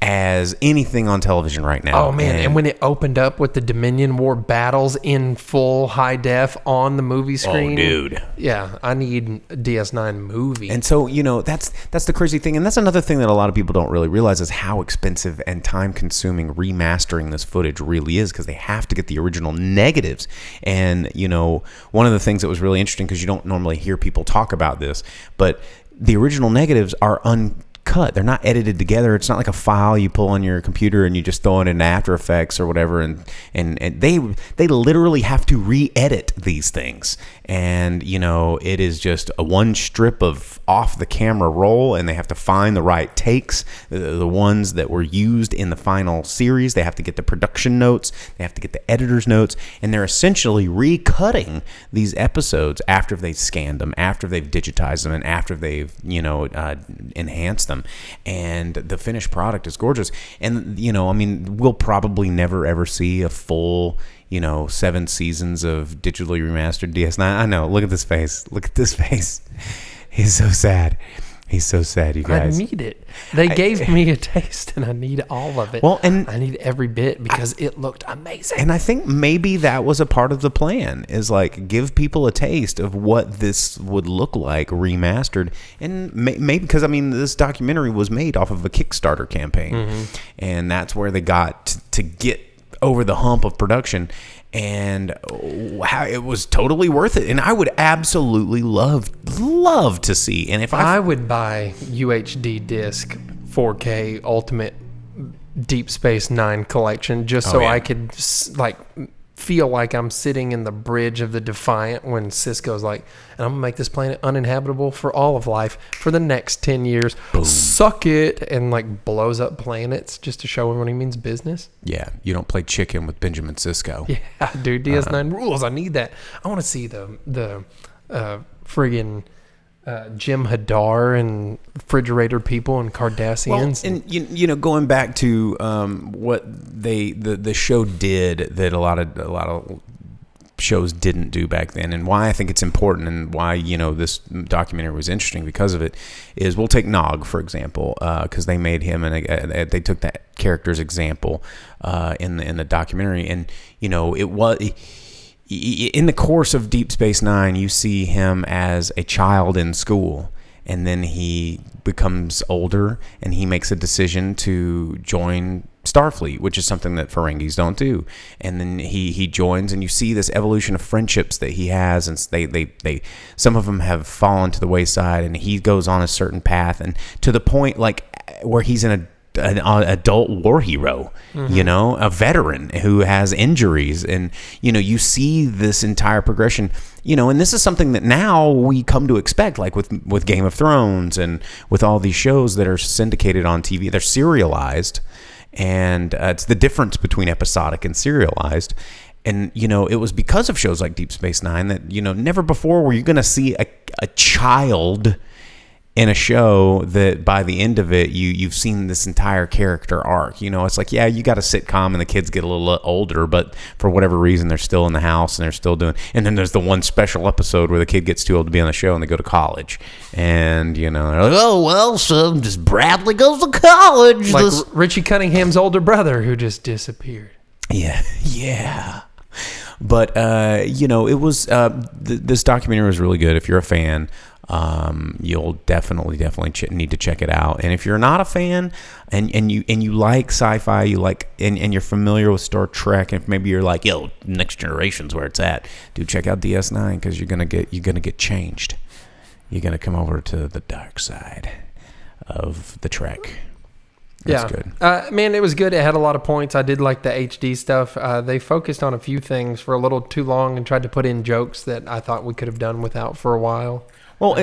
as anything on television right now. Oh man, and when it opened up with the Dominion War battles in full high def on the movie screen. Oh dude. Yeah, I need a DS9 movie. And so, that's the crazy thing, and that's another thing that a lot of people don't really realize is how expensive and time consuming remastering this footage really is, because they have to get the original negatives. And, one of the things that was really interesting, because you don't normally hear people talk about this, but the original negatives are uncut. They're not edited together. It's not like a file you pull on your computer and you just throw it into After Effects or whatever. And they literally have to re-edit these things. And, it is just a one strip of off the camera roll, and they have to find the right takes, the ones that were used in the final series. They have to get the production notes. They have to get the editor's notes. And they're essentially recutting these episodes after they've scanned them, after they've digitized them, and after they've, enhanced them. And the finished product is gorgeous. And, we'll probably never ever see a full 7 seasons of digitally remastered DS9. I know. Look at this face. Look at this face. He's so sad. He's so sad, you guys. I need it. They gave me a taste, and I need all of it. Well, and I need every bit, because it looked amazing. And I think maybe that was a part of the plan, is give people a taste of what this would look like remastered. And maybe because, this documentary was made off of a Kickstarter campaign. Mm-hmm. And that's where they got to get over the hump of production, and how it was totally worth it. And I would absolutely love to see. And if I would buy UHD disc 4K Ultimate Deep Space Nine collection, just so I could feel like I'm sitting in the bridge of the Defiant when Cisco's like, and I'm gonna make this planet uninhabitable for all of life for the next 10 years. Boom. Suck it, and blows up planets just to show everyone he means business. Yeah, you don't play chicken with Benjamin Sisko. Yeah, dude, DS9 rules. I need that. I want to see the friggin' Jim Hadar and refrigerator people and Cardassians. Well, and going back to what the show did that a lot of shows didn't do back then, and why I think it's important, and why this documentary was interesting because of it, is we'll take Nog for example, because they made him, and they took that character's example in the documentary, and it was. In the course of Deep Space Nine, you see him as a child in school, and then he becomes older, and he makes a decision to join Starfleet, which is something that Ferengis don't do. And then he joins, and you see this evolution of friendships that he has, and they some of them have fallen to the wayside, and he goes on a certain path, and to the point where he's an adult war hero, a veteran who has injuries, and you see this entire progression, and this is something that now we come to expect, with Game of Thrones and with all these shows that are syndicated on TV. They're serialized, and it's the difference between episodic and serialized. it was because of shows like Deep Space Nine that, never before were you going to see a child in a show that by the end of it, you've seen this entire character arc. It's like, yeah, you got a sitcom and the kids get a little older, but for whatever reason, they're still in the house and they're still doing. And then there's the one special episode where the kid gets too old to be on the show and they go to college. And, they're like, oh, well, so just Bradley goes to college. Like Richie Cunningham's older brother who just disappeared. Yeah. But, it was, this documentary was really good. If you're a fan, you'll definitely need to check it out. And if you're not a fan and you like sci-fi, and you're familiar with Star Trek, and if maybe you're like, yo, Next Generation's where it's at, dude, check out DS9 because you're gonna get changed. You're gonna come over to the dark side of the Trek. That's good. Man, it was good. It had a lot of points. I did like the HD stuff. They focused on a few things for a little too long and tried to put in jokes that I thought we could have done without for a while. Well,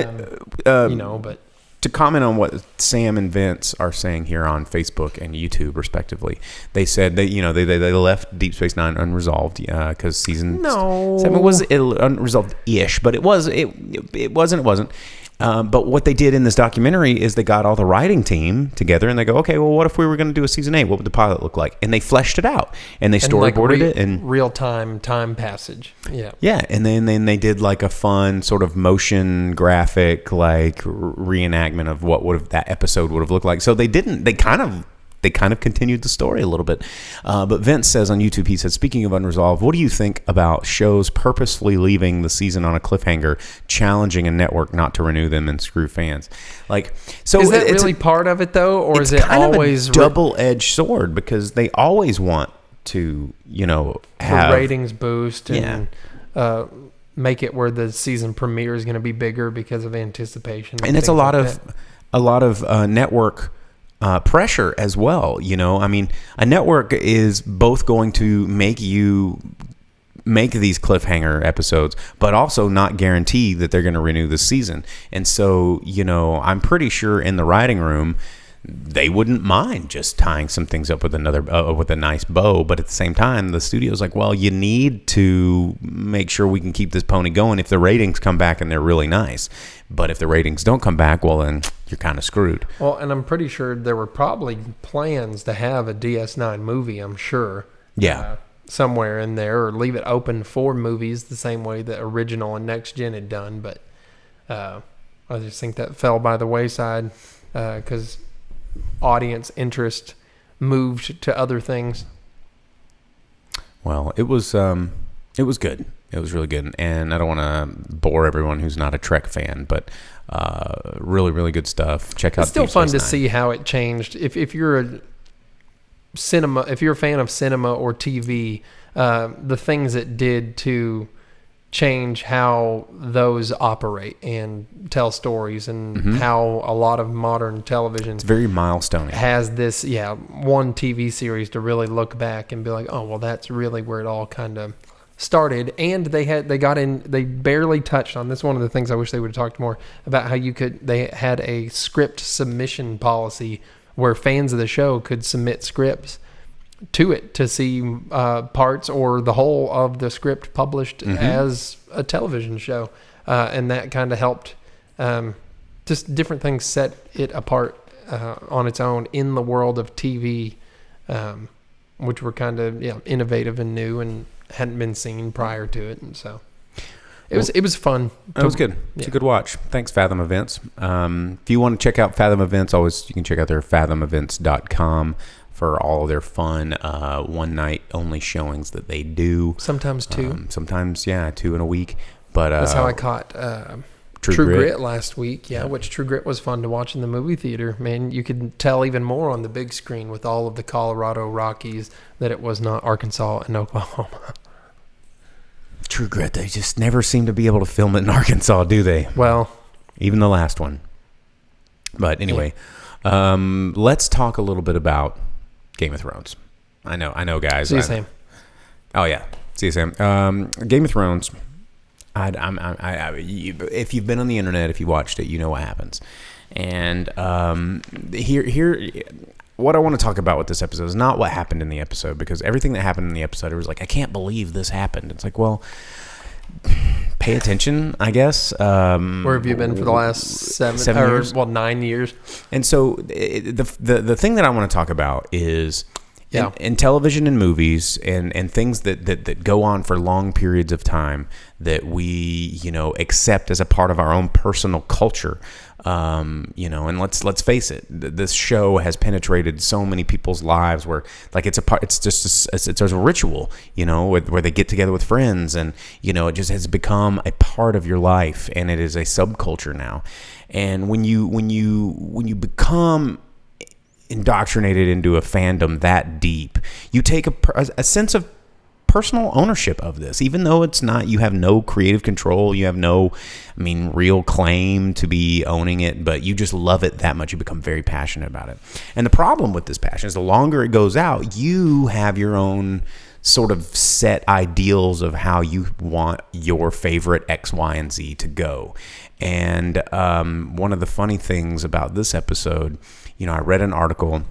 but to comment on what Sam and Vince are saying here on Facebook and YouTube, respectively, they said that they left Deep Space Nine unresolved because season 7 was unresolved-ish, but it wasn't. But what they did in this documentary is they got all the writing team together and they go, okay, well, what if we were going to do a season 8? What would the pilot look like? And they fleshed it out and they storyboarded it and real-time time passage. Yeah, and then they did like a fun sort of motion graphic reenactment of what that episode would have looked like. So they kind of continued the story a little bit. But Vince says on YouTube, he said, speaking of unresolved, what do you think about shows purposefully leaving the season on a cliffhanger, challenging a network not to renew them and screw fans? So is that really part of it though? Or is it always a double-edged sword because they always want to, have ratings boost and make it where the season premiere is going to be bigger because of anticipation. And it's a lot of network pressure as well. I mean, a network is both going to make these cliffhanger episodes, but also not guarantee that they're going to renew the season. And so, I'm pretty sure in the writing room, they wouldn't mind just tying some things up with with a nice bow. But at the same time, the studio's like, well, you need to make sure we can keep this pony going if the ratings come back and they're really nice. But if the ratings don't come back, well, then you're kind of screwed. Well, and I'm pretty sure there were probably plans to have a DS9 movie, I'm sure. Yeah. Somewhere in there, or leave it open for movies the same way that original and Next Gen had done. But I just think that fell by the wayside because audience interest moved to other things. Well, it was good. It was really good, and I don't want to bore everyone who's not a Trek fan, but really, really good stuff. Check out. It's still fun to 9. see how it changed. If you're a fan of cinema or TV, the things it did to change how those operate and tell stories, and how a lot of modern television, it's very milestone, has this one TV series to really look back and be like, oh well, that's really where it all kind of started. And they barely touched on this. One of the things I wish they would have talked more about, how they had a script submission policy where fans of the show could submit scripts to it to see parts or the whole of the script published as a television show. And that kind of helped, just different things set it apart on its own in the world of TV, which were kind of innovative and new and hadn't been seen prior to it. And so it was fun. It was good. It's a good watch. Thanks, Fathom Events. If you want to check out Fathom Events, you can check out their fathomevents.com for all of their fun one night only showings that they do. Sometimes two. Sometimes 2 in a week. But that's how I caught True Grit last week. Yeah, which True Grit was fun to watch in the movie theater. Man, you could tell even more on the big screen with all of the Colorado Rockies that it was not Arkansas and Oklahoma. True Grit, they just never seem to be able to film it in Arkansas, do they? Well, even the last one. But anyway, let's talk a little bit about Game of Thrones. I know, guys. See you, Sam. Oh yeah, see you, Sam. Game of Thrones. If you've been on the internet, if you watched it, you know what happens. And here, what I want to talk about with this episode is not what happened in the episode, because everything that happened in the episode, it was like, I can't believe this happened. It's like, well, pay attention, I guess. Where have you been for the last 7 years? 9 years? And so the thing that I want to talk about is Yeah. in television and movies and things that go on for long periods of time that we, accept as a part of our own personal culture. And let's face it, this show has penetrated so many people's lives where like it's a ritual, where they get together with friends, and it just has become a part of your life, and it is a subculture now. And when you become indoctrinated into a fandom that deep, you take a sense of personal ownership of this, even though it's not, you have no creative control, you have no, real claim to be owning it, but you just love it that much. You become very passionate about it. And the problem with this passion is the longer it goes out, you have your own sort of set ideals of how you want your favorite X, Y, and Z to go. And one of the funny things about this episode, I read an article,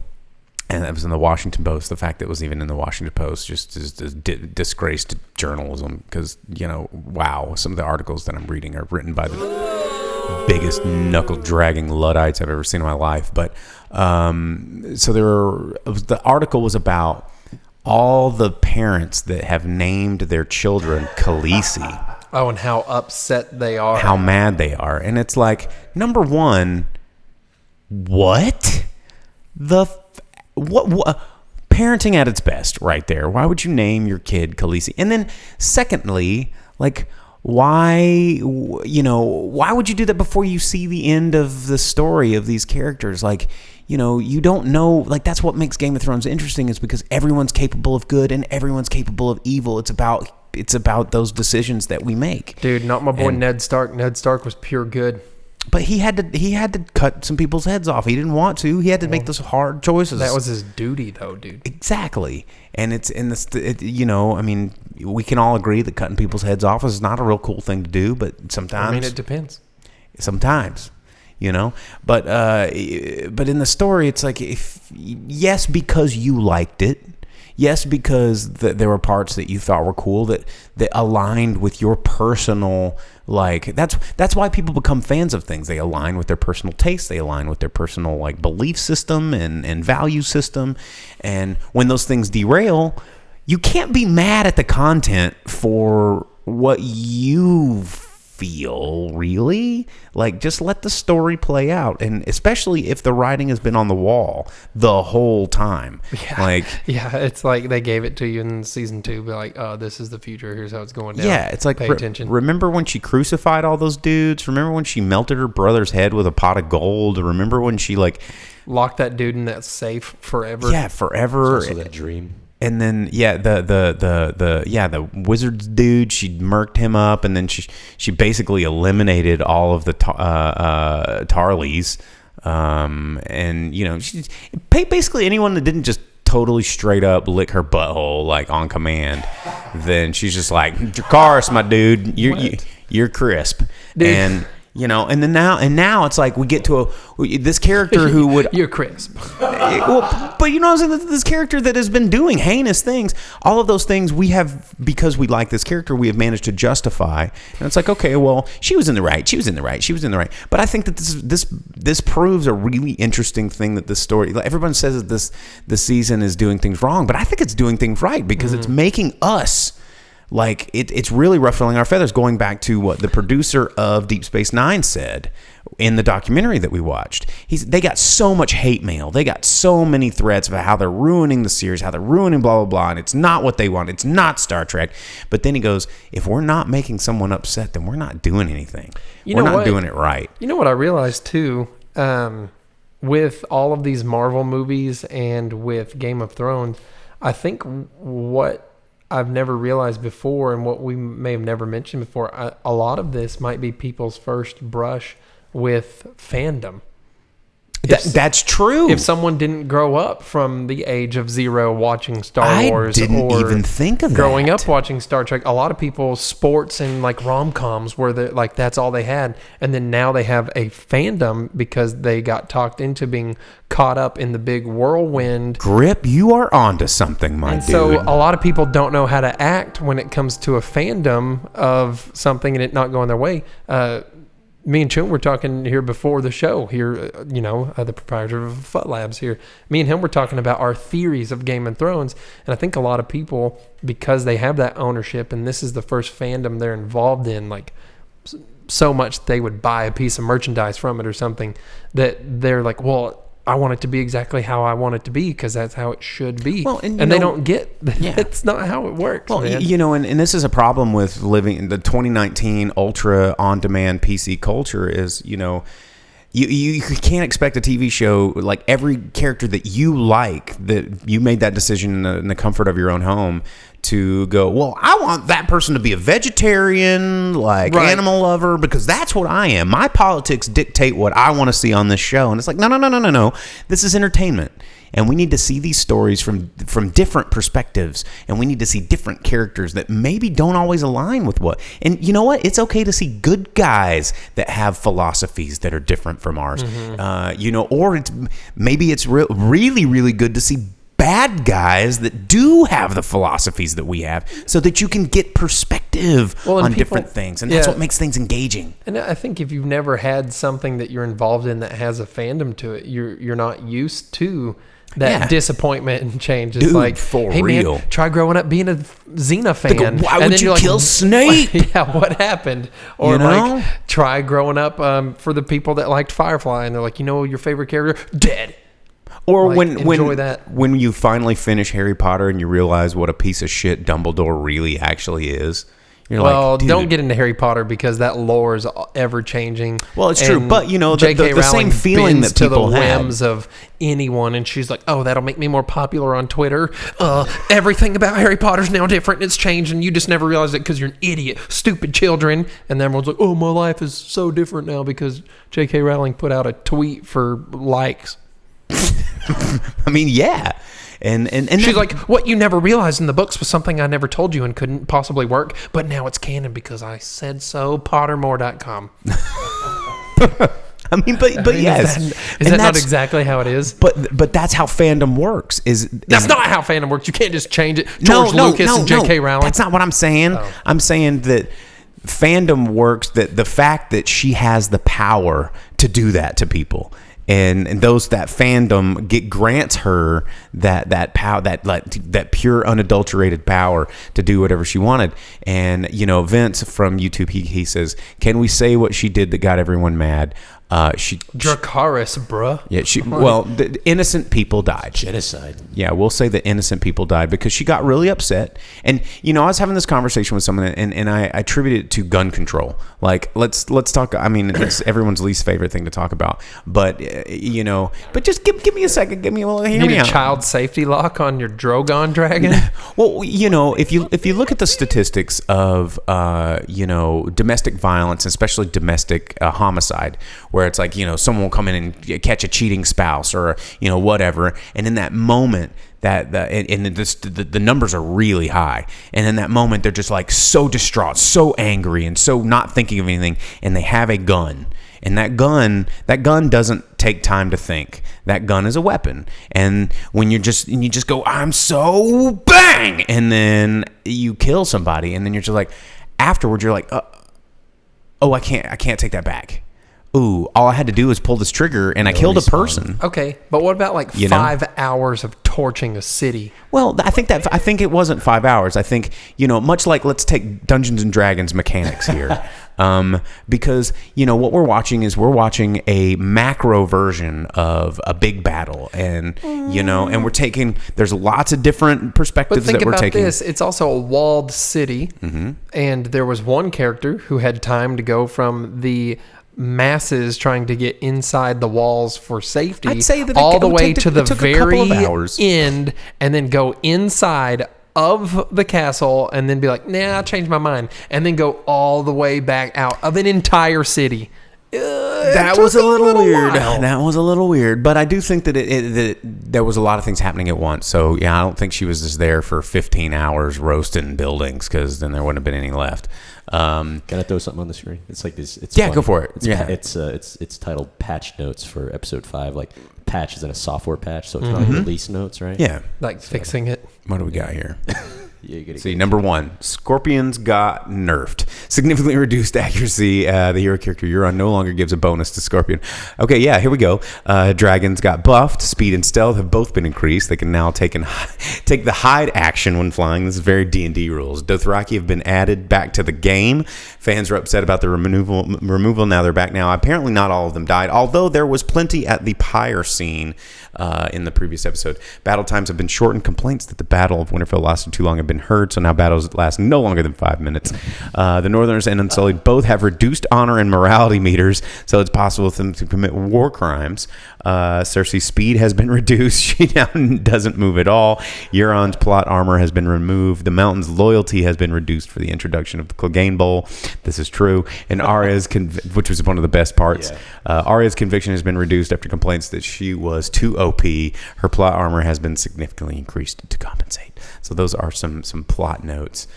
and it was in the Washington Post. The fact that it was even in the Washington Post just is disgrace to journalism, because, wow, some of the articles that I'm reading are written by the biggest knuckle-dragging Luddites I've ever seen in my life. But the article was about all the parents that have named their children Khaleesi. Oh, and how upset they are. How mad they are. And it's like, number one, what? What parenting at its best right there. Why would you name your kid Khaleesi? And then secondly, like, why would you do that before you see the end of the story of these characters? Like, you don't know, like, that's what makes Game of Thrones interesting, is because everyone's capable of good and everyone's capable of evil. It's about those decisions that we make. Dude, not my boy Ned Stark. Ned Stark was pure good. But he had to cut some people's heads off. He didn't want to. He had to make those hard choices. That was his duty, though, dude. Exactly. And it's in this, we can all agree that cutting people's heads off is not a real cool thing to do, but sometimes. It depends. Sometimes, But in the story, it's like, yes, because you liked it. Yes, because there were parts that you thought were cool that aligned with your personal, like, that's why people become fans of things. They align with their personal tastes. They align with their personal, like, belief system and value system. And when those things derail, you can't be mad at the content for what you feel, really. Like, just let the story play out, and especially if the writing has been on the wall the whole time. It's like they gave it to you in season 2, but like, oh, this is the future, here's how it's going down. It's like, pay attention. Remember when she crucified all those dudes? Remember when she melted her brother's head with a pot of gold? Remember when she, like, locked that dude in that safe forever? Forever. Also that dream. And then the wizard's dude, she murked him up, and then she basically eliminated all of the Tarleys, and she basically anyone that didn't just totally straight up lick her butthole, like, on command, then she's just like, Dracarys, my dude, you're crisp, dude. And then now it's like we get to this character who would you're crisp. But I'm saying, this character that has been doing heinous things, all of those things we have, because we like this character, we have managed to justify. And it's like, okay, well, she was in the right. But I think that this proves a really interesting thing, that this story, like, everyone says that this season is doing things wrong, but I think it's doing things right, because it's making us. Like, it's really ruffling our feathers, going back to what the producer of Deep Space Nine said in the documentary that we watched. They got so much hate mail. They got so many threats about how they're ruining the series, how they're ruining blah, blah, blah, and it's not what they want. It's not Star Trek. But then he goes, if we're not making someone upset, then we're not doing anything. We're not doing it right. You know what I realized, too? With all of these Marvel movies and with Game of Thrones, I think what I've never realized before, and what we may have never mentioned before, a lot of this might be people's first brush with fandom. That's true. If someone didn't grow up from the age of 0 watching Star I Wars, didn't or even think of growing that. up watching Star Trek, a lot of people, sports and like rom-coms were like that's all they had, and then now they have a fandom because they got talked into being caught up in the big whirlwind. Grip, you are onto something, my And dude. so a lot of people don't know how to act when it comes to a fandom of something and it not going their way. Me and Chun were talking here before the show here, the proprietor of Fut Labs here. Me and him were talking about our theories of Game of Thrones. And I think a lot of people, because they have that ownership and this is the first fandom they're involved in, like so much they would buy a piece of merchandise from it or something, that they're like, well, I want it to be exactly how I want it to be because that's how it should be. Well, and they don't get that. Yeah. That's not how it works, Well, man. and this is a problem with living in the 2019 ultra on-demand PC culture is, you can't expect a TV show, like every character that you like, that you made that decision in the comfort of your own home, to go, well, I want that person to be a vegetarian, like Right. animal lover, because that's what I am. My politics dictate what I want to see on this show. And it's like, no. This is entertainment. And we need to see these stories from different perspectives. And we need to see different characters that maybe don't always align with what. And you know what? It's okay to see good guys that have philosophies that are different from ours. Or it's really, really good to see bad guys that do have the philosophies that we have, so that you can get perspective on different things. And that's what makes things engaging. And I think if you've never had something that you're involved in that has a fandom to it, you're not used to that disappointment and change. It's Dude, like, for hey real. man, try growing up being a Xena fan. Why and would then you you're like, kill Snape? Yeah, what happened? Or know? like, try growing up for the people that liked Firefly, and they're like, your favorite character dead. Or Like, enjoy that. when you finally finish Harry Potter and you realize what a piece of shit Dumbledore really actually is. You're Well, like, dude. don't get into Harry Potter because that lore is ever changing. Well, it's true, but, J.K. the same Rowling feeling bends that to the people had. whims of anyone, and she's like, "Oh, that'll make me more popular on Twitter. Everything about Harry Potter's now different. It's changed, and you just never realized it because you're an idiot, stupid children." And then everyone's like, "Oh, my life is so different now because J.K. Rowling put out a tweet for likes." I mean, yeah. And She's like, what you never realized in the books was something I never told you and couldn't possibly work, but now it's canon because I said so. Pottermore.com. I mean, but yes. Is that not exactly how it is? But that's how fandom works. That's not how fandom works. You can't just change it. George Lucas and J.K. Rowling. That's not what I'm saying. Oh. I'm saying that fandom works, that the fact that she has the power to do that to people. And that fandom grants her that power, that pure unadulterated power to do whatever she wanted. And Vince from YouTube, he says, "Can we say what she did that got everyone mad?" Dracarys, bruh. Yeah, the innocent people died. Genocide. Yeah, we'll say that innocent people died because she got really upset. And I was having this conversation with someone, and I attributed it to gun control. Like, let's talk. I mean, it's everyone's least favorite thing to talk about. But but just give me a second. Give me a little. Hear Need me a out. child safety lock on your Drogon dragon? Well, if you look at the statistics of domestic violence, especially domestic homicide, where it's like someone will come in and catch a cheating spouse or whatever, and in that moment the numbers are really high, and in that moment they're just like so distraught, so angry, and so not thinking of anything, and they have a gun. And that gun doesn't take time to think. That gun is a weapon. And when you just go, I'm so bang, and then you kill somebody, and then you're just like, afterwards you're like, I can't take that back. Ooh, all I had to do was pull this trigger, and I killed a person. Okay, but what about 5 hours of torching a city? Well, I think it wasn't 5 hours. I think much like, let's take Dungeons and Dragons mechanics here, because what we're watching a macro version of a big battle, and and we're taking. There's lots of different perspectives that we're taking. But think about this: it's also a walled city, and there was one character who had time to go from the masses trying to get inside the walls for safety, I'd say that all the way to the very hours. end, and then go inside of the castle and then be like, nah, I changed my mind, and then go all the way back out of an entire city. That was a little weird. That was a little weird, but I do think that that there was a lot of things happening at once. So yeah, I don't think she was just there for 15 hours roasting buildings, because then there wouldn't have been any left. Can I throw something on the screen? It's like this. It's Yeah, funny. go for it. It's titled Patch Notes for episode 5. Like patch is in a software patch, so it's not like release notes, right? Yeah. Like fixing it. What do we got here? Yeah, you gotta See, number 1, Scorpions got nerfed. Significantly reduced accuracy. The hero character Euron no longer gives a bonus to Scorpion. Okay, yeah, here we go. Dragons got buffed. Speed and stealth have both been increased. They can now take the hide action when flying. This is very D&D rules. Dothraki have been added back to the game. Fans are upset about the removal. Now they're back now. Apparently not all of them died, although there was plenty at the pyre scene in the previous episode. Battle times have been shortened. Complaints that the Battle of Winterfell lasted too long have been heard, so now battles last no longer than 5 minutes. The Northerners and Unsullied both have reduced honor and morality meters, so it's possible for them to commit war crimes. Cersei's speed has been reduced. She now doesn't move at all. Euron's plot armor has been removed. The Mountain's loyalty has been reduced for the introduction of the Clegane Bowl. This is true. And Arya's, which was one of the best parts, Arya's conviction has been reduced after complaints that she was too OP. Her plot armor has been significantly increased to compensate. So those are some plot notes,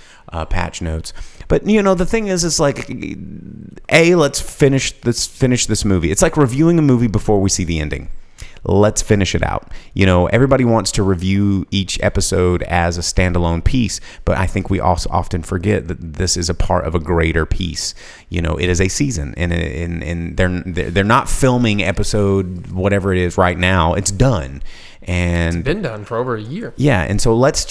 patch notes. But the thing is like, let's finish this movie. It's like reviewing a movie before we see the ending. Let's finish it out. Everybody wants to review each episode as a standalone piece, but I think we also often forget that this is a part of a greater piece. It is a season, and they're not filming episode whatever it is right now. It's done, and It's been done for over a year. Yeah, and so let's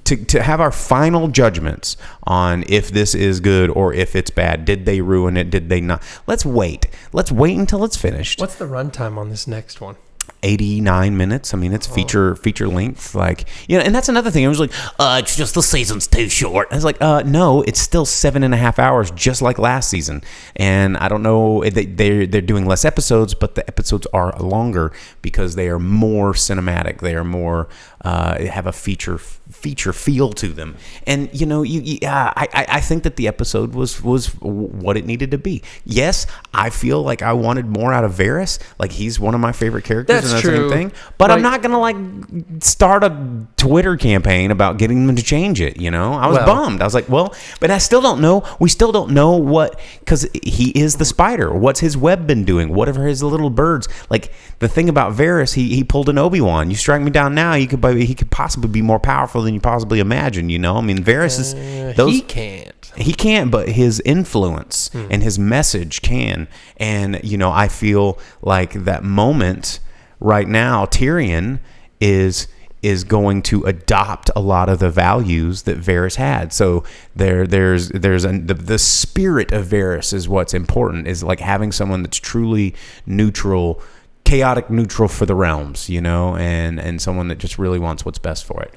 to have our final judgments on if this is good or if it's bad. Did they ruin it? Did they not? Let's wait until it's finished. What's the runtime on this next one? 89 minutes. I mean, it's feature length, and that's another thing. I was like, it's just the season's too short. I was like, no, it's still 7.5 hours, just like last season. And I don't know, they're doing less episodes, but the episodes are longer because they are more cinematic. They are more have a feature feel to them. And I think that the episode was what it needed to be. Yes, I feel like I wanted more out of Varys. Like, he's one of my favorite characters. That's true. Thing. But I'm not gonna start a Twitter campaign about getting them to change it. I was bummed. I was like, well, but I still don't know. We still don't know what, because he is the spider. What's his web been doing? What are his little birds? Like, the thing about Varys, he pulled an Obi-Wan. You strike me down now, he could possibly be more powerful than you possibly imagine. I mean, Varys is He can't. He can't, but his influence and his message can. And I feel like that moment right now, Tyrion is going to adopt a lot of the values that Varys had. So there's the spirit of Varys is what's important, is like having someone that's truly neutral, chaotic neutral for the realms, and someone that just really wants what's best for it.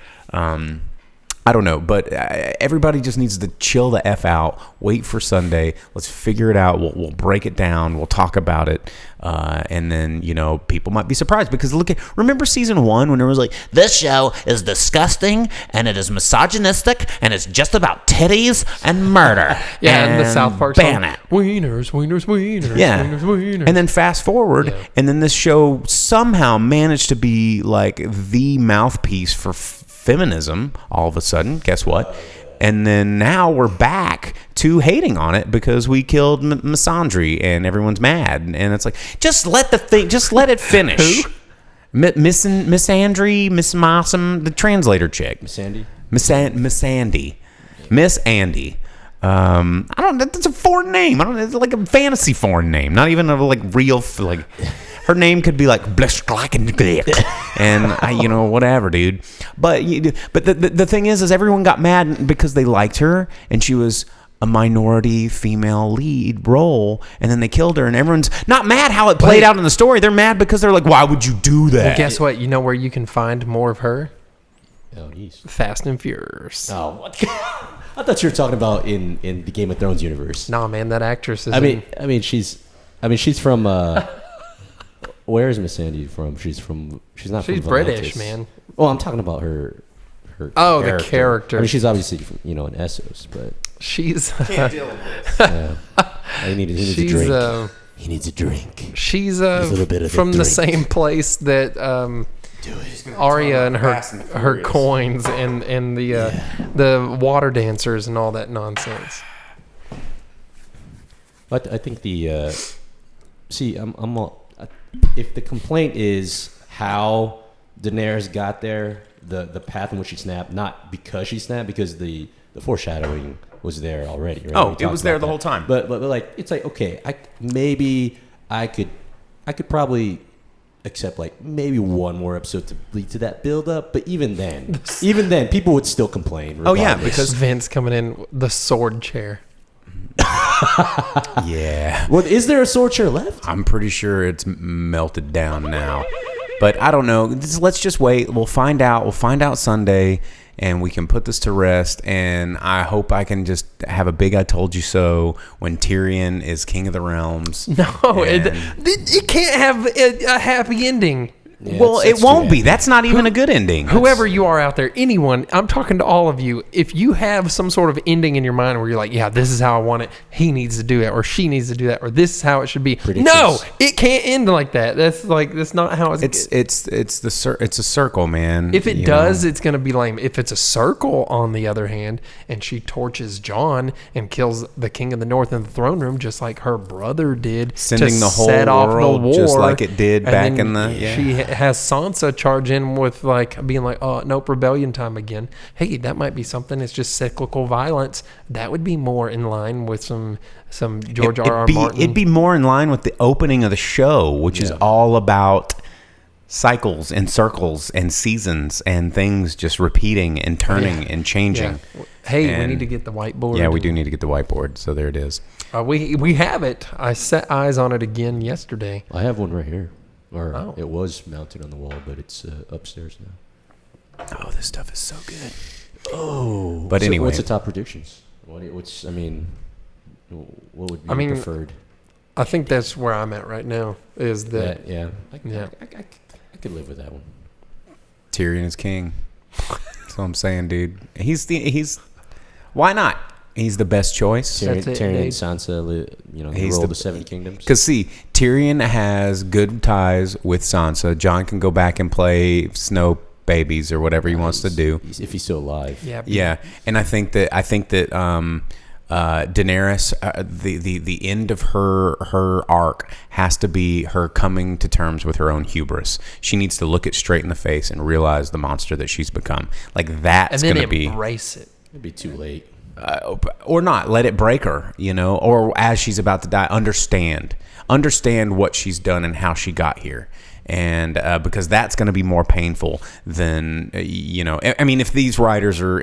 I don't know, but everybody just needs to chill the F out, wait for Sunday. Let's figure it out. We'll break it down. We'll talk about it. And then, people might be surprised because remember season 1 when it was like, this show is disgusting and it is misogynistic and it's just about titties and murder. And the South Park song. Ban it. Wieners, wieners, wieners, Yeah. wieners, wieners. And then fast forward, and then this show somehow managed to be like the mouthpiece for feminism all of a sudden. Guess what? And then now we're back to hating on it because we killed misandry and everyone's mad. And it's like, just let it finish. Who? Miss Andry, Miss Mossam, the translator chick. Miss Andy? Miss Andy. Miss Andy. I don't. That's a foreign name. It's like a fantasy foreign name. Not even a real Her name could be like and whatever, dude. But the thing is everyone got mad because they liked her and she was a minority female lead role, and then they killed her, and everyone's not mad how it played out in the story. They're mad because they're like, why would you do that? Well, guess what? You know where you can find more of her? Oh, geez. Fast and Furious. Oh, what? I thought you were talking about in the Game of Thrones universe. Nah, man, that actress is. I mean, she's from. Where is Miss Sandy from? She's not. She's from British, Volantis. man. Well, I'm talking about her. Oh, the character. I mean, she's obviously from, in Essos, but She's Yeah. He needs a drink. He needs a drink. She's a little bit of from the the drink. same place that Arya and her coins and the water dancers and all that nonsense. But I think the if the complaint is how Daenerys got there, the path in which she snapped, not because she snapped, because the foreshadowing was there already. Right? Oh, it was there the whole time. But like it's like, okay, I could probably accept like maybe one more episode to lead to that build up. But even then, people would still complain. Oh yeah, regardless. because Vince coming in the sword chair. yeah. Well, is there a sword chair left? I'm pretty sure it's melted down now. But I don't know. Let's just wait. We'll find out. We'll find out Sunday, and we can put this to rest. And I hope I can just have a big "I told you so" when Tyrion is king of the realms. No, it can't have a happy ending. Yeah, well, it's it won't too be. heavy. That's not even a good ending. Whoever you are out there, anyone, I'm talking to all of you. If you have some sort of ending in your mind where you're like, yeah, this is how I want it, he needs to do it, or she needs to do that, or this is how it should be. No, it can't end like that. That's not how it's. It's a circle, man. If it does, it's going to be lame. If it's a circle, on the other hand, and she torches Jon and kills the King of the North in the throne room, just like her brother did, sending to the whole set off the world war, just like it did and back then in the. She has Sansa charge in with like being like, oh nope, rebellion time again. Hey, that might be something. It's just cyclical violence. That would be more in line with some George R.R. Martin. It'd be more in line with the opening of the show, which is all about cycles and circles and seasons and things just repeating and turning and changing. Yeah. Hey, we need to get the whiteboard. Yeah, we do need to get the whiteboard. So there it is. We have it. I set eyes on it again yesterday. I have one right here. Or it was mounted on the wall, but it's upstairs now. Oh, this stuff is so good. Oh, but anyway, what's the top predictions? What would be preferred? I think that's where I'm at right now. Is that I could live with that one. Tyrion is king. That's what I'm saying, dude. He's why not? He's the best choice. Tyrion and Sansa, he ruled the Seven Kingdoms. Because see, Tyrion has good ties with Sansa. Jon can go back and play snow babies or whatever he wants to do if he's still alive. Yeah. And I think that Daenerys, the end of her arc has to be her coming to terms with her own hubris. She needs to look it straight in the face and realize the monster that she's become. Like that's going to be embrace it. It'd be too late. Or not, let it break her, or as she's about to die, understand what she's done and how she got here. And because that's going to be more painful than, I mean, if these writers are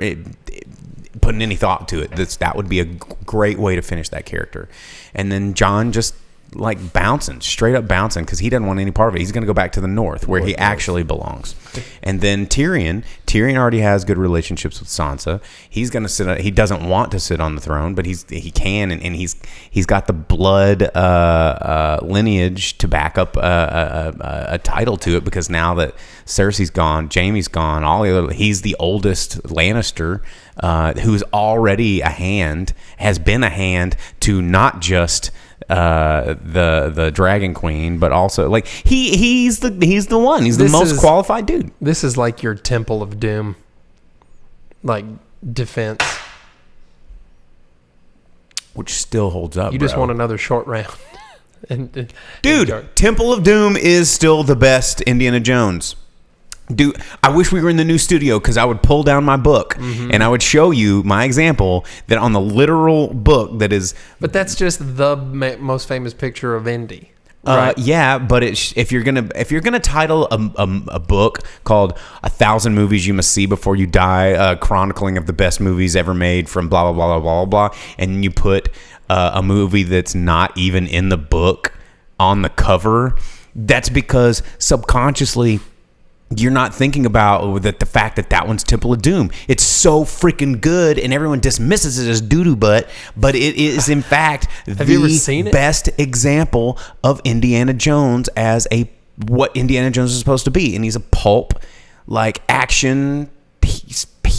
putting any thought to it, that would be a great way to finish that character. And then Jon just like straight up bouncing, because he doesn't want any part of it. He's going to go back to the north where he actually belongs. And then Tyrion already has good relationships with Sansa. He's going to he doesn't want to sit on the throne, but he can, and he's got the blood lineage to back up a title to it, because now that Cersei's gone, Jaime's gone, he's the oldest Lannister, who's already has been a hand to not just the Dragon Queen, but also like he's the one. He's the most qualified dude. This is like your Temple of Doom, like defense, which still holds up. You just want another short round. Dude, Temple of Doom is still the best Indiana Jones. Dude, I wish we were in the new studio, because I would pull down my book and I would show you my example that on the literal book that is. But that's just the most famous picture of Indy. Right? Yeah, but if you're gonna title a book called 1,000 Movies You Must See Before You Die, chronicling of the best movies ever made from blah blah blah blah blah blah, and you put a movie that's not even in the book on the cover, that's because subconsciously you're not thinking about the fact that one's Temple of Doom. It's so freaking good, and everyone dismisses it as doo-doo butt, but it is in fact the best example of Indiana Jones as what Indiana Jones is supposed to be. And he's a pulp, like action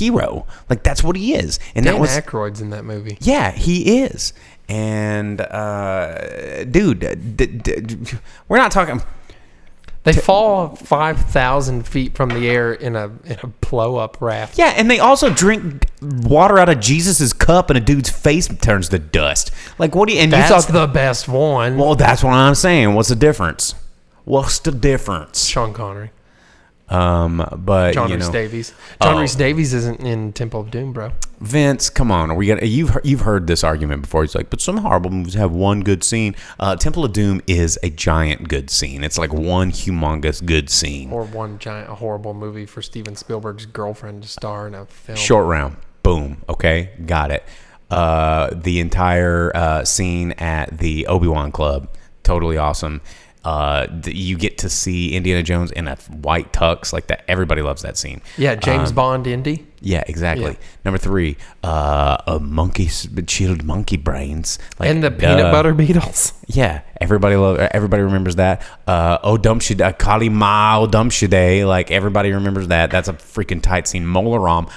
hero. Like, that's what he is. And Dan that was Aykroyd's in that movie. Yeah, he is. And dude, we're not talking. They fall 5,000 feet from the air in a blow up raft. Yeah, and they also drink water out of Jesus's cup, and a dude's face turns to dust. Like, what do you? And That's you thought the best one. Well, that's what I'm saying. What's the difference? What's the difference? Sean Connery. But John you Rhys know, Davies. John Rhys Davies isn't in Temple of Doom, bro. Vince, come on. Are we gonna? You've heard this argument before. He's like, but some horrible movies have one good scene. Temple of Doom is a giant good scene. It's like one humongous good scene. Or one giant horrible movie for Steven Spielberg's girlfriend to star in a film. Short round. Boom. Okay, got it. The entire scene at the Obi-Wan Club, totally awesome. You get to see Indiana Jones in a white tux like that. Everybody loves that scene. Yeah, James Bond Indy. Yeah, exactly. Yeah. Number 3, chilled monkey brains, like, And the peanut butter beetles. Yeah, everybody remembers that. Odumshide, Kali Ma Odumshide, like, everybody remembers that. That's a freaking tight scene. Molaram,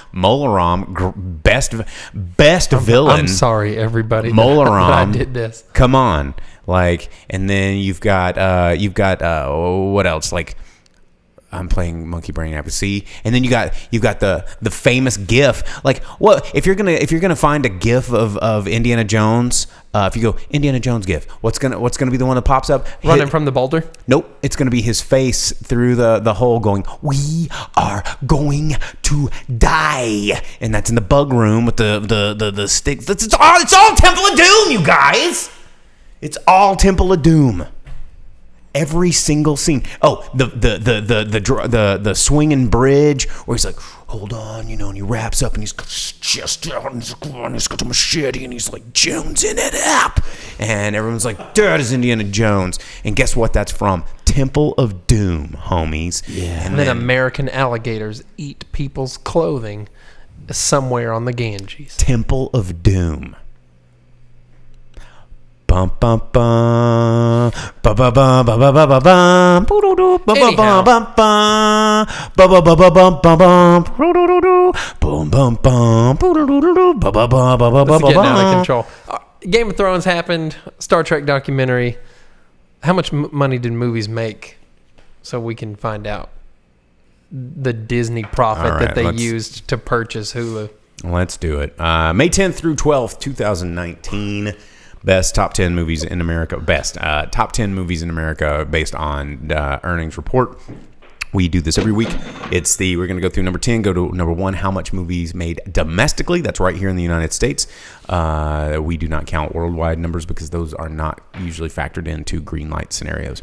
best villain. I'm sorry, everybody. Molaram. I did this. Come on. Like, and then you've got what else? Like, I'm playing Monkey Brain Apple. See, and then you've got the famous GIF. Like, what if you're gonna find a GIF of Indiana Jones? If you go Indiana Jones GIF, what's gonna be the one that pops up? Running from the boulder? Nope, it's gonna be his face through the hole going, "We are going to die," and that's in the bug room with the sticks. It's all Temple of Doom, you guys. It's all Temple of Doom. Every single scene. Oh, the swinging bridge where he's like, hold on, and he wraps up and he's got his chest out and he's got a machete and he's like, Jonesing it up. And everyone's like, that is Indiana Jones. And guess what that's from? Temple of Doom, homies. Yeah. And then American alligators eat people's clothing somewhere on the Ganges. Temple of Doom. Bum bum bum ba ba ba ba ba ba ba bum ba ba ba ba. This is getting out of control. Game of Thrones happened. Star Trek documentary. How much money did movies make? So we can find out the Disney profit that they used to purchase Hulu. Let's do it. May 10th through 12th, 2019. Best top 10 movies in America. Top 10 movies in America based on earnings report. We do this every week. We're going to go through number 10, go to number 1, how much movies made domestically. That's right here in the United States. We do not count worldwide numbers because those are not usually factored into green light scenarios.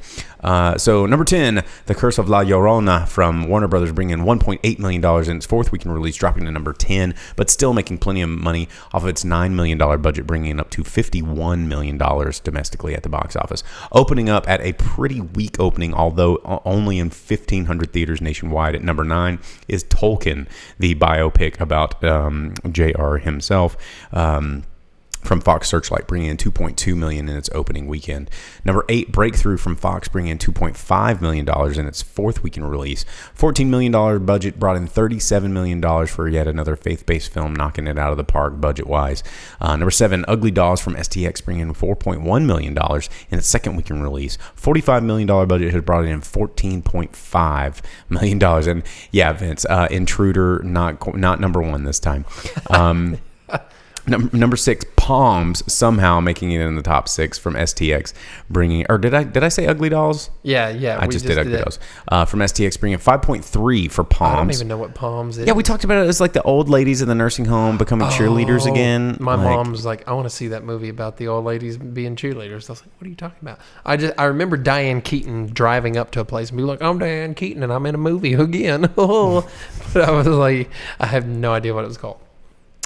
So number 10, The Curse of La Llorona from Warner Brothers, bringing in $1.8 million in its 4th weekend release, dropping to number 10, but still making plenty of money off of its $9 million budget, bringing it up to $51 million domestically at the box office. Opening up at a pretty weak opening, although only in 1,500 theaters nationwide. At number 9 is Tolkien, the biopic about J.R. himself. From Fox Searchlight, bringing in $2.2 million in its opening weekend. Number 8, Breakthrough from Fox, bringing in $2.5 million in its 4th weekend release. $14 million budget brought in $37 million for yet another faith-based film, knocking it out of the park budget-wise. Number 7, Ugly Dolls from STX, bringing in $4.1 million in its 2nd weekend release. $45 million budget has brought in $14.5 million. And yeah, Vince, Intruder, not number 1 this time. Number 6, Palms, somehow making it in the top 6 from STX, bringing, or did I say Ugly Dolls? Yeah. I just did Ugly Dolls. From STX, bringing 5.3 for Palms. I don't even know what Palms is. Yeah, we talked about it. It's like the old ladies in the nursing home becoming cheerleaders again. My mom was like, I want to see that movie about the old ladies being cheerleaders. I was like, what are you talking about? I remember Diane Keaton driving up to a place and be like, I'm Diane Keaton and I'm in a movie again. But I was like, I have no idea what it was called.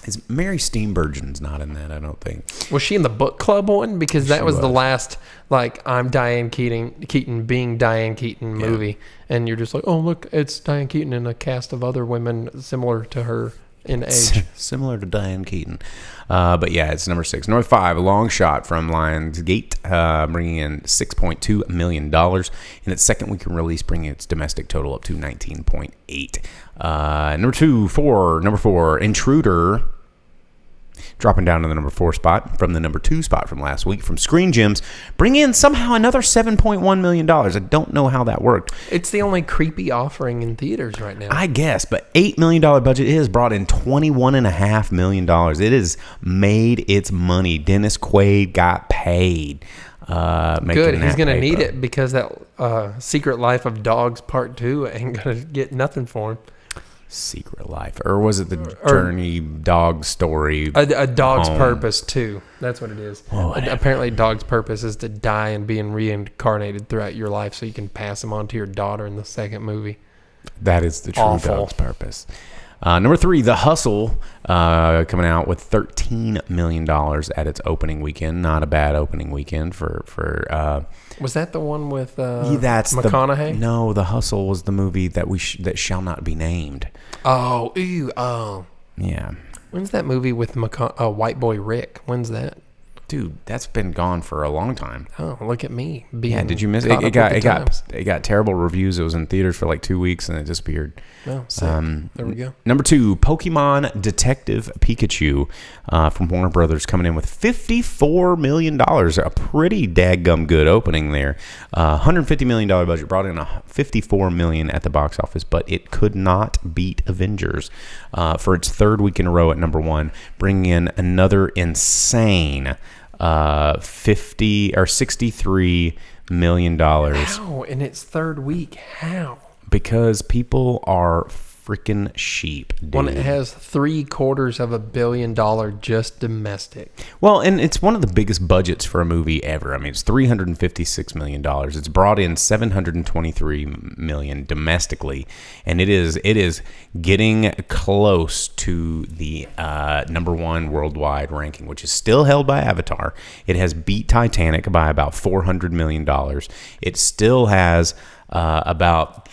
Is Mary Steenburgen's not in that? I don't think. Was she in the book club one? Because that was the last, like, I'm Diane Keaton being Diane Keaton movie. And you're just like, oh, look, it's Diane Keaton and a cast of other women similar to her in age. Similar to Diane Keaton. But yeah, it's number 6. Number 5, A Long Shot from Lionsgate, bringing in $6.2 million. In its second week in release, bringing its domestic total up to 19.8. Number 4, Intruder, dropping down to the number 4 spot from the number 2 spot from last week from Screen Gems, bring in somehow another $7.1 million. I don't know how that worked. It's the only creepy offering in theaters right now. I guess, but $8 million budget. It has brought in $21.5 million. It has made its money. Dennis Quaid got paid. Good. He's going to need it because that Secret Life of Dogs Part 2 ain't going to get nothing for him. Secret Life, or was it the Journey Dog Story? A Dog's Purpose too. That's what it is. Oh, apparently, Dog's purpose is to die and being reincarnated throughout your life, so you can pass them on to your daughter in the second movie. That is the true Awful. Dog's Purpose. Number 3, The Hustle, coming out with $13 million at its opening weekend. Not a bad opening weekend for. Was that the one with that's McConaughey? No, The Hustle was the movie that that shall not be named. Oh, Yeah. When's that movie with White Boy Rick? When's that? Dude, that's been gone for a long time. Oh, look at me. Yeah, did you miss it? It got terrible reviews. It was in theaters for like 2 weeks and it disappeared. Oh, sick. There we go. Number 2, Pokemon Detective Pikachu from Warner Brothers, coming in with $54 million. A pretty dadgum good opening there. $150 million budget, brought in $54 million at the box office, but it could not beat Avengers for its third week in a row at number 1, bringing in another insane $63 million. How? In its third week? How? Because people are freaking sheep, dude. When it has $750 million just domestic. Well, and it's one of the biggest budgets for a movie ever. I mean, it's $356 million. It's brought in $723 million domestically, and it is getting close to the number 1 worldwide ranking, which is still held by Avatar. It has beat Titanic by about $400 million. It still has about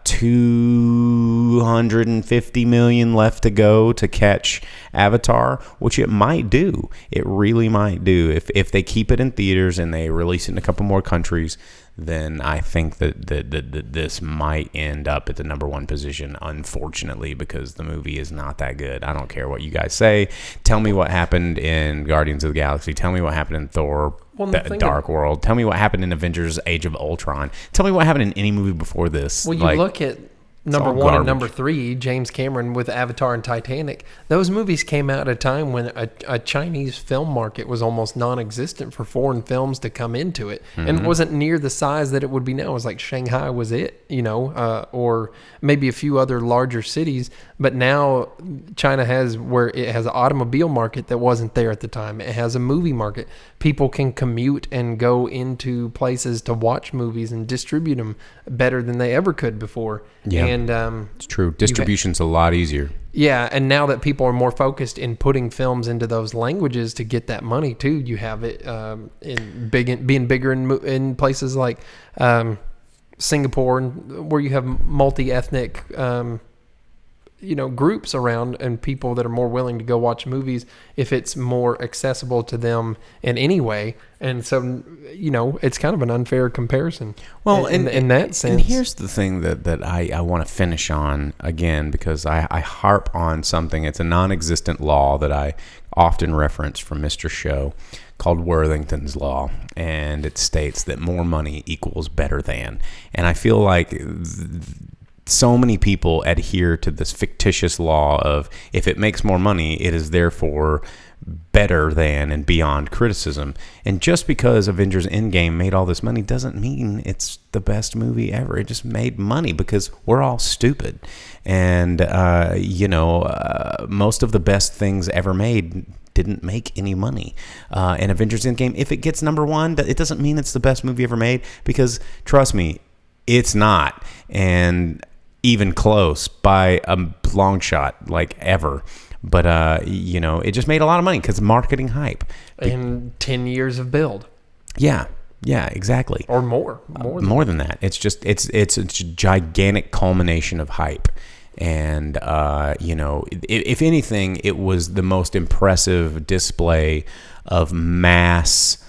250 million left to go to catch Avatar, which it might do. It really might do. If they keep it in theaters and they release it in a couple more countries, then I think that this might end up at the number 1 position, unfortunately, because the movie is not that good. I don't care what you guys say. Tell me what happened in Guardians of the Galaxy. Tell me what happened in Thor, Dark World. Tell me what happened in Avengers Age of Ultron. Tell me what happened in any movie before this. Well, you look at number 1 and number 3, James Cameron with Avatar and Titanic. Those movies came out at a time when a Chinese film market was almost non-existent for foreign films to come into it. Mm-hmm. And it wasn't near the size that it would be now. It was like Shanghai was it, or maybe a few other larger cities. But now China has where it has an automobile market that wasn't there at the time. It has a movie market. People can commute and go into places to watch movies and distribute them better than they ever could before. Yeah, and it's true. Distribution's a lot easier. Yeah, and now that people are more focused in putting films into those languages to get that money too, you have it being bigger in places like Singapore, where you have multi-ethnic groups around and people that are more willing to go watch movies if it's more accessible to them in any way. And so, it's kind of an unfair comparison. Well, in that sense. And here's the thing that I want to finish on again, because I harp on something. It's a non-existent law that I often reference from Mr. Show called Worthington's Law. And it states that more money equals better than. And I feel like so many people adhere to this fictitious law of if it makes more money, it is therefore better than and beyond criticism. And just because Avengers Endgame made all this money doesn't mean it's the best movie ever. It just made money because we're all stupid. And, most of the best things ever made didn't make any money. And Avengers Endgame, if it gets number 1, it doesn't mean it's the best movie ever made, because trust me, it's not. And even close by a long shot, like ever. But, it just made a lot of money because marketing hype. And 10 years of build. Yeah, exactly. Or more. More than that. It's just, it's a gigantic culmination of hype. And, if anything, it was the most impressive display of mass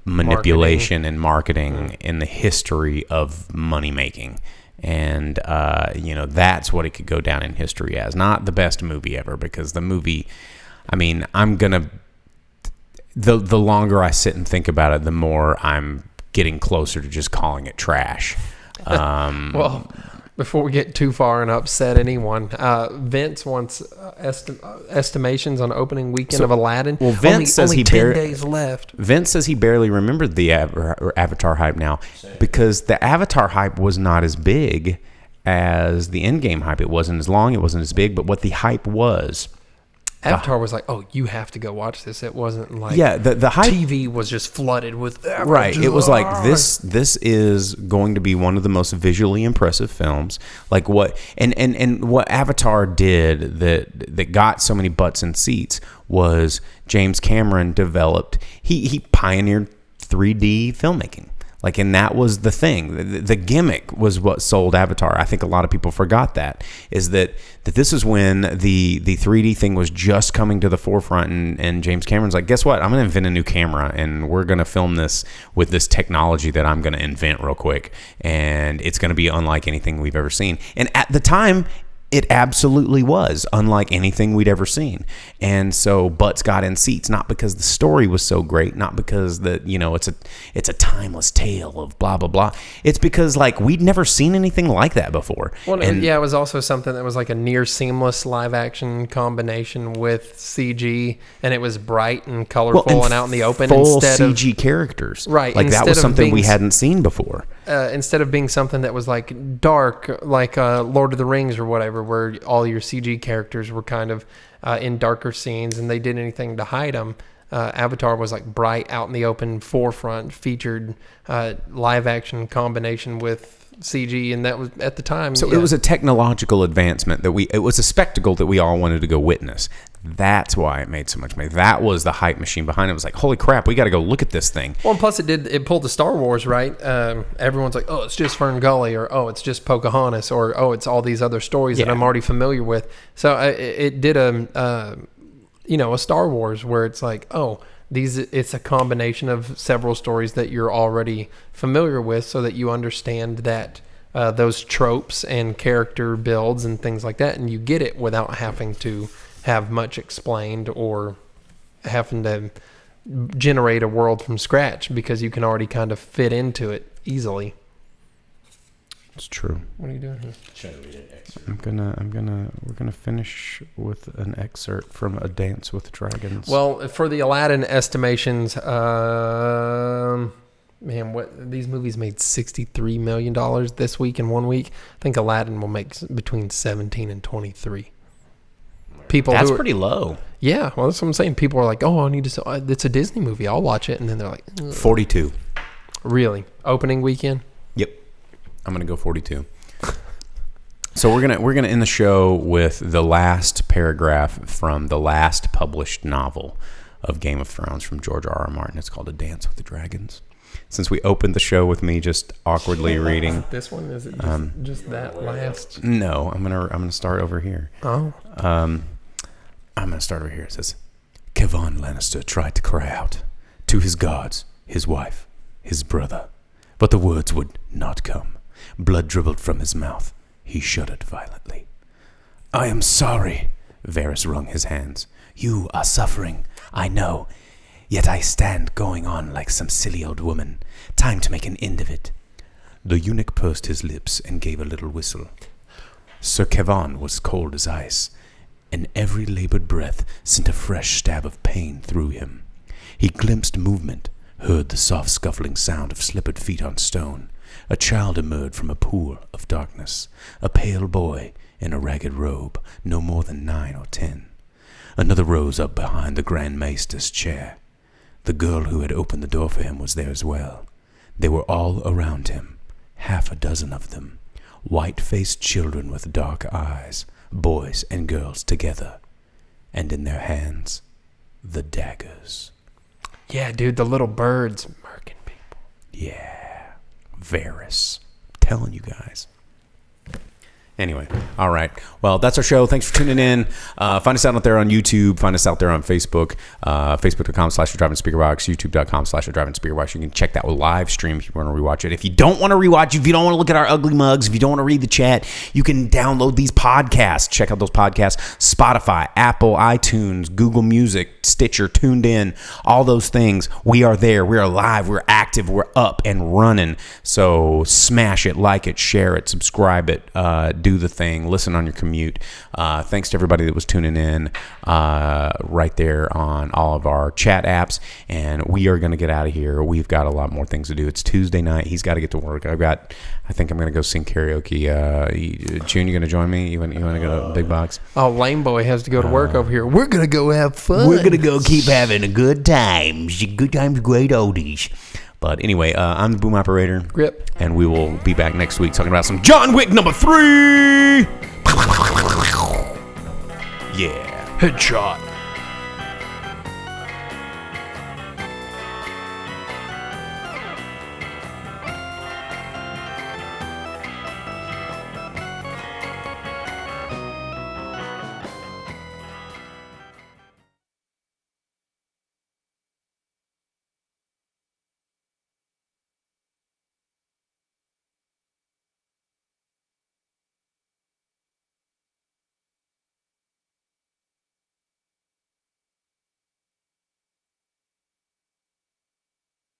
manipulation and marketing in the history of money making. And, that's what it could go down in history as. Not the best movie ever, because the movie, the longer I sit and think about it, the more I'm getting closer to just calling it trash. Well, before we get too far and upset anyone, Vince wants estimations on opening weekend of Aladdin. Well, Vince says only 10 days left. Vince says he barely remembered the Avatar hype now, because the Avatar hype was not as big as the Endgame hype. It wasn't as long, it wasn't as big, but what the hype was... Avatar was like, oh, you have to go watch this. It wasn't like the hype, TV was just flooded with Avatar. Right. It was like this is going to be one of the most visually impressive films. Like what and what Avatar did that got so many butts in seats was James Cameron developed. He pioneered 3D filmmaking. Like, and that was the thing. The gimmick was what sold Avatar. I think a lot of people forgot that, is that this is when the 3D thing was just coming to the forefront, and James Cameron's like, guess what? I'm going to invent a new camera, and we're going to film this with this technology that I'm going to invent real quick, and it's going to be unlike anything we've ever seen. And at the time, it absolutely was unlike anything we'd ever seen. And so butts got in seats, not because the story was so great, not because it's a timeless tale of blah, blah, blah. It's because we'd never seen anything like that before. Well, it was also something that was like a near seamless live action combination with CG, and it was bright and colorful and out in the open. Full CG characters. Right. Like that was something we hadn't seen before. Instead of being something that was like dark, like Lord of the Rings or whatever, where all your CG characters were kind of in darker scenes and they did anything to hide them. Avatar was like bright, out in the open, forefront, featured live action combination with CG, and that was at the time. So it was a technological advancement it was a spectacle that we all wanted to go witness. That's why it made so much money. That was the hype machine behind it. It was like, holy crap, we got to go look at this thing. Well, and plus it pulled the Star Wars, right? Everyone's like, oh, it's just Fern Gully, or oh, it's just Pocahontas, or oh, it's all these other stories that I'm already familiar with. So it did a Star Wars where it's like, oh, it's a combination of several stories that you're already familiar with, so that you understand that those tropes and character builds and things like that, and you get it without having to have much explained or having to generate a world from scratch, because you can already kind of fit into it easily. It's true. What are you doing here? Trying to read an excerpt. We're gonna finish with an excerpt from A Dance with Dragons. Well, for the Aladdin estimations, these movies made $63 million this week in 1 week. I think Aladdin will make between 17 and 23. That's pretty low. Yeah, well, that's what I'm saying. People are like, "Oh, I need to. It's a Disney movie. I'll watch it." And then they're like, ugh. 42. Really? Opening weekend? Yep. I'm gonna go 42. So we're gonna end the show with the last paragraph from the last published novel of Game of Thrones from George R.R. Martin. It's called A Dance with the Dragons. Since we opened the show with me just awkwardly reading this one, is it just that last? No, I'm gonna start over here. Oh. I'm going to start over here. It says, Kevon Lannister tried to cry out to his gods, his wife, his brother, but the words would not come. Blood dribbled from his mouth. He shuddered violently. I am sorry, Varys wrung his hands. You are suffering, I know. Yet I stand going on like some silly old woman. Time to make an end of it. The eunuch pursed his lips and gave a little whistle. Sir Kevon was cold as ice, and every labored breath sent a fresh stab of pain through him. He glimpsed movement, heard the soft scuffling sound of slippered feet on stone. A child emerged from a pool of darkness, a pale boy in a ragged robe, no more than 9 or 10. Another rose up behind the Grand Maester's chair. The girl who had opened the door for him was there as well. They were all around him, 6 of them, white-faced children with dark eyes, boys and girls together, and in their hands, the daggers. Yeah, dude, the little birds murking people. Yeah, Varys. I'm telling you guys. Anyway, all right. Well, that's our show. Thanks for tuning in. Find us out there on YouTube. Find us out there on Facebook. Facebook.com/Speakerbox. YouTube.com/Speakerbox. You can check that live stream if you want to rewatch it. If you don't want to rewatch, if you don't want to look at our ugly mugs, if you don't want to read the chat, you can download these podcasts. Check out those podcasts. Spotify, Apple, iTunes, Google Music, Stitcher, Tuned In, all those things. We are there. We are live. We're active. We're up and running. So smash it, like it, share it, subscribe it, do the thing, listen on your commute. Thanks to everybody that was tuning in right there on all of our chat apps. And we are going to get out of here. We've got a lot more things to do. It's Tuesday night. He's got to get to work. I think I'm going to go sing karaoke. June, you going to join me? You want to go to Big Box? Oh, Lame Boy has to go to work over here. We're going to go have fun. We're going to go keep having a good times. Good times, great oldies. But anyway, I'm the boom operator. Grip. And we will be back next week talking about some John Wick number 3. Yeah. Headshot.